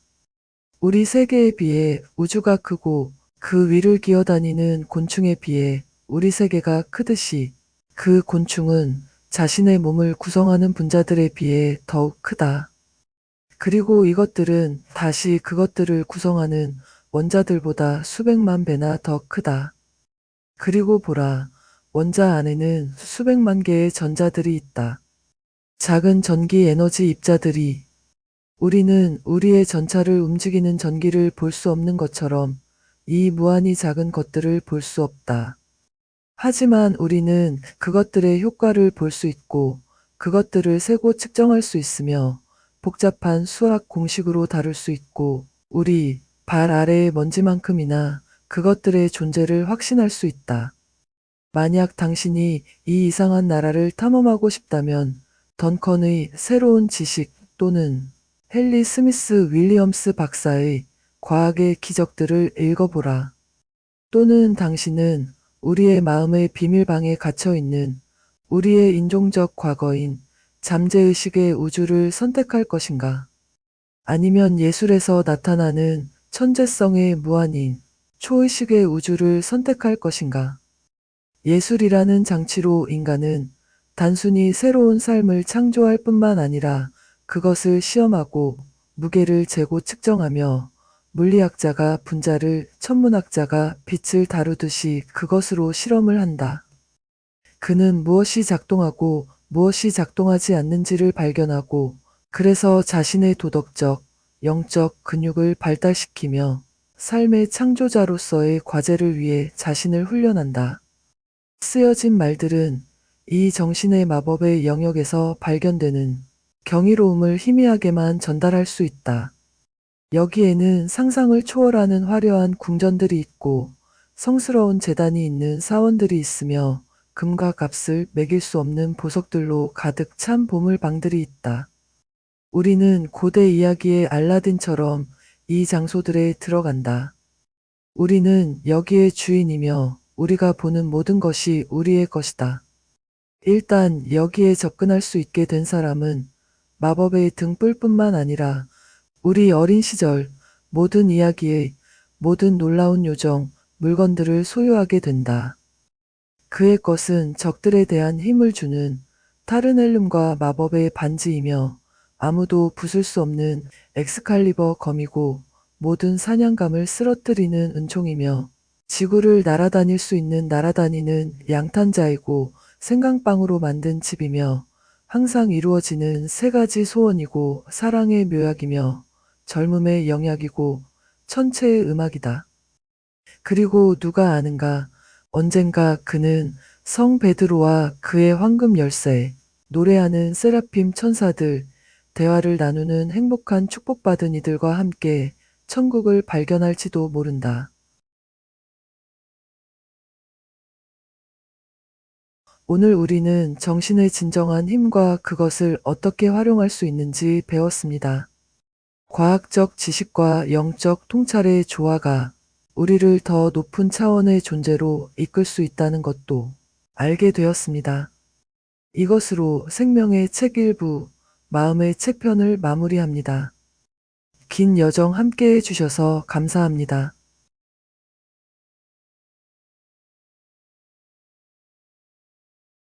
우리 세계에 비해 우주가 크고 그 위를 기어다니는 곤충에 비해 우리 세계가 크듯이 그 곤충은 자신의 몸을 구성하는 분자들에 비해 더욱 크다. 그리고 이것들은 다시 그것들을 구성하는 원자들보다 수백만 배나 더 크다. 그리고 보라, 원자 안에는 수백만 개의 전자들이 있다. 작은 전기 에너지 입자들이 우리는 우리의 전차를 움직이는 전기를 볼 수 없는 것처럼 이 무한히 작은 것들을 볼 수 없다. 하지만 우리는 그것들의 효과를 볼 수 있고 그것들을 세고 측정할 수 있으며 복잡한 수학 공식으로 다룰 수 있고 우리 발 아래의 먼지만큼이나 그것들의 존재를 확신할 수 있다. 만약 당신이 이 이상한 나라를 탐험하고 싶다면 던컨의 새로운 지식 또는 헨리 스미스 윌리엄스 박사의 과학의 기적들을 읽어보라. 또는 당신은 우리의 마음의 비밀방에 갇혀 있는 우리의 인종적 과거인 잠재의식의 우주를 선택할 것인가? 아니면 예술에서 나타나는 천재성의 무한인 초의식의 우주를 선택할 것인가? 예술이라는 장치로 인간은 단순히 새로운 삶을 창조할 뿐만 아니라 그것을 시험하고 무게를 재고 측정하며 물리학자가 분자를, 천문학자가 빛을 다루듯이 그것으로 실험을 한다. 그는 무엇이 작동하고 무엇이 작동하지 않는지를 발견하고 그래서 자신의 도덕적, 영적 근육을 발달시키며 삶의 창조자로서의 과제를 위해 자신을 훈련한다. 쓰여진 말들은 이 정신의 마법의 영역에서 발견되는 경이로움을 희미하게만 전달할 수 있다. 여기에는 상상을 초월하는 화려한 궁전들이 있고 성스러운 재단이 있는 사원들이 있으며 금과 값을 매길 수 없는 보석들로 가득 찬 보물방들이 있다. 우리는 고대 이야기의 알라딘처럼 이 장소들에 들어간다. 우리는 여기의 주인이며 우리가 보는 모든 것이 우리의 것이다. 일단 여기에 접근할 수 있게 된 사람은 마법의 등불뿐만 아니라 우리 어린 시절 모든 이야기의 모든 놀라운 요정, 물건들을 소유하게 된다. 그의 것은 적들에 대한 힘을 주는 타르넬름과 마법의 반지이며 아무도 부술 수 없는 엑스칼리버 검이고 모든 사냥감을 쓰러뜨리는 은총이며 지구를 날아다닐 수 있는 날아다니는 양탄자이고 생강빵으로 만든 집이며 항상 이루어지는 세 가지 소원이고 사랑의 묘약이며 젊음의 영약이고 천체의 음악이다. 그리고 누가 아는가 언젠가 그는 성 베드로와 그의 황금 열쇠, 노래하는 세라핌 천사들, 대화를 나누는 행복한 축복받은 이들과 함께 천국을 발견할지도 모른다. 오늘 우리는 정신의 진정한 힘과 그것을 어떻게 활용할 수 있는지 배웠습니다. 과학적 지식과 영적 통찰의 조화가 우리를 더 높은 차원의 존재로 이끌 수 있다는 것도 알게 되었습니다. 이것으로 생명의 책 일부, 마음의 책편을 마무리합니다. 긴 여정 함께 해주셔서 감사합니다.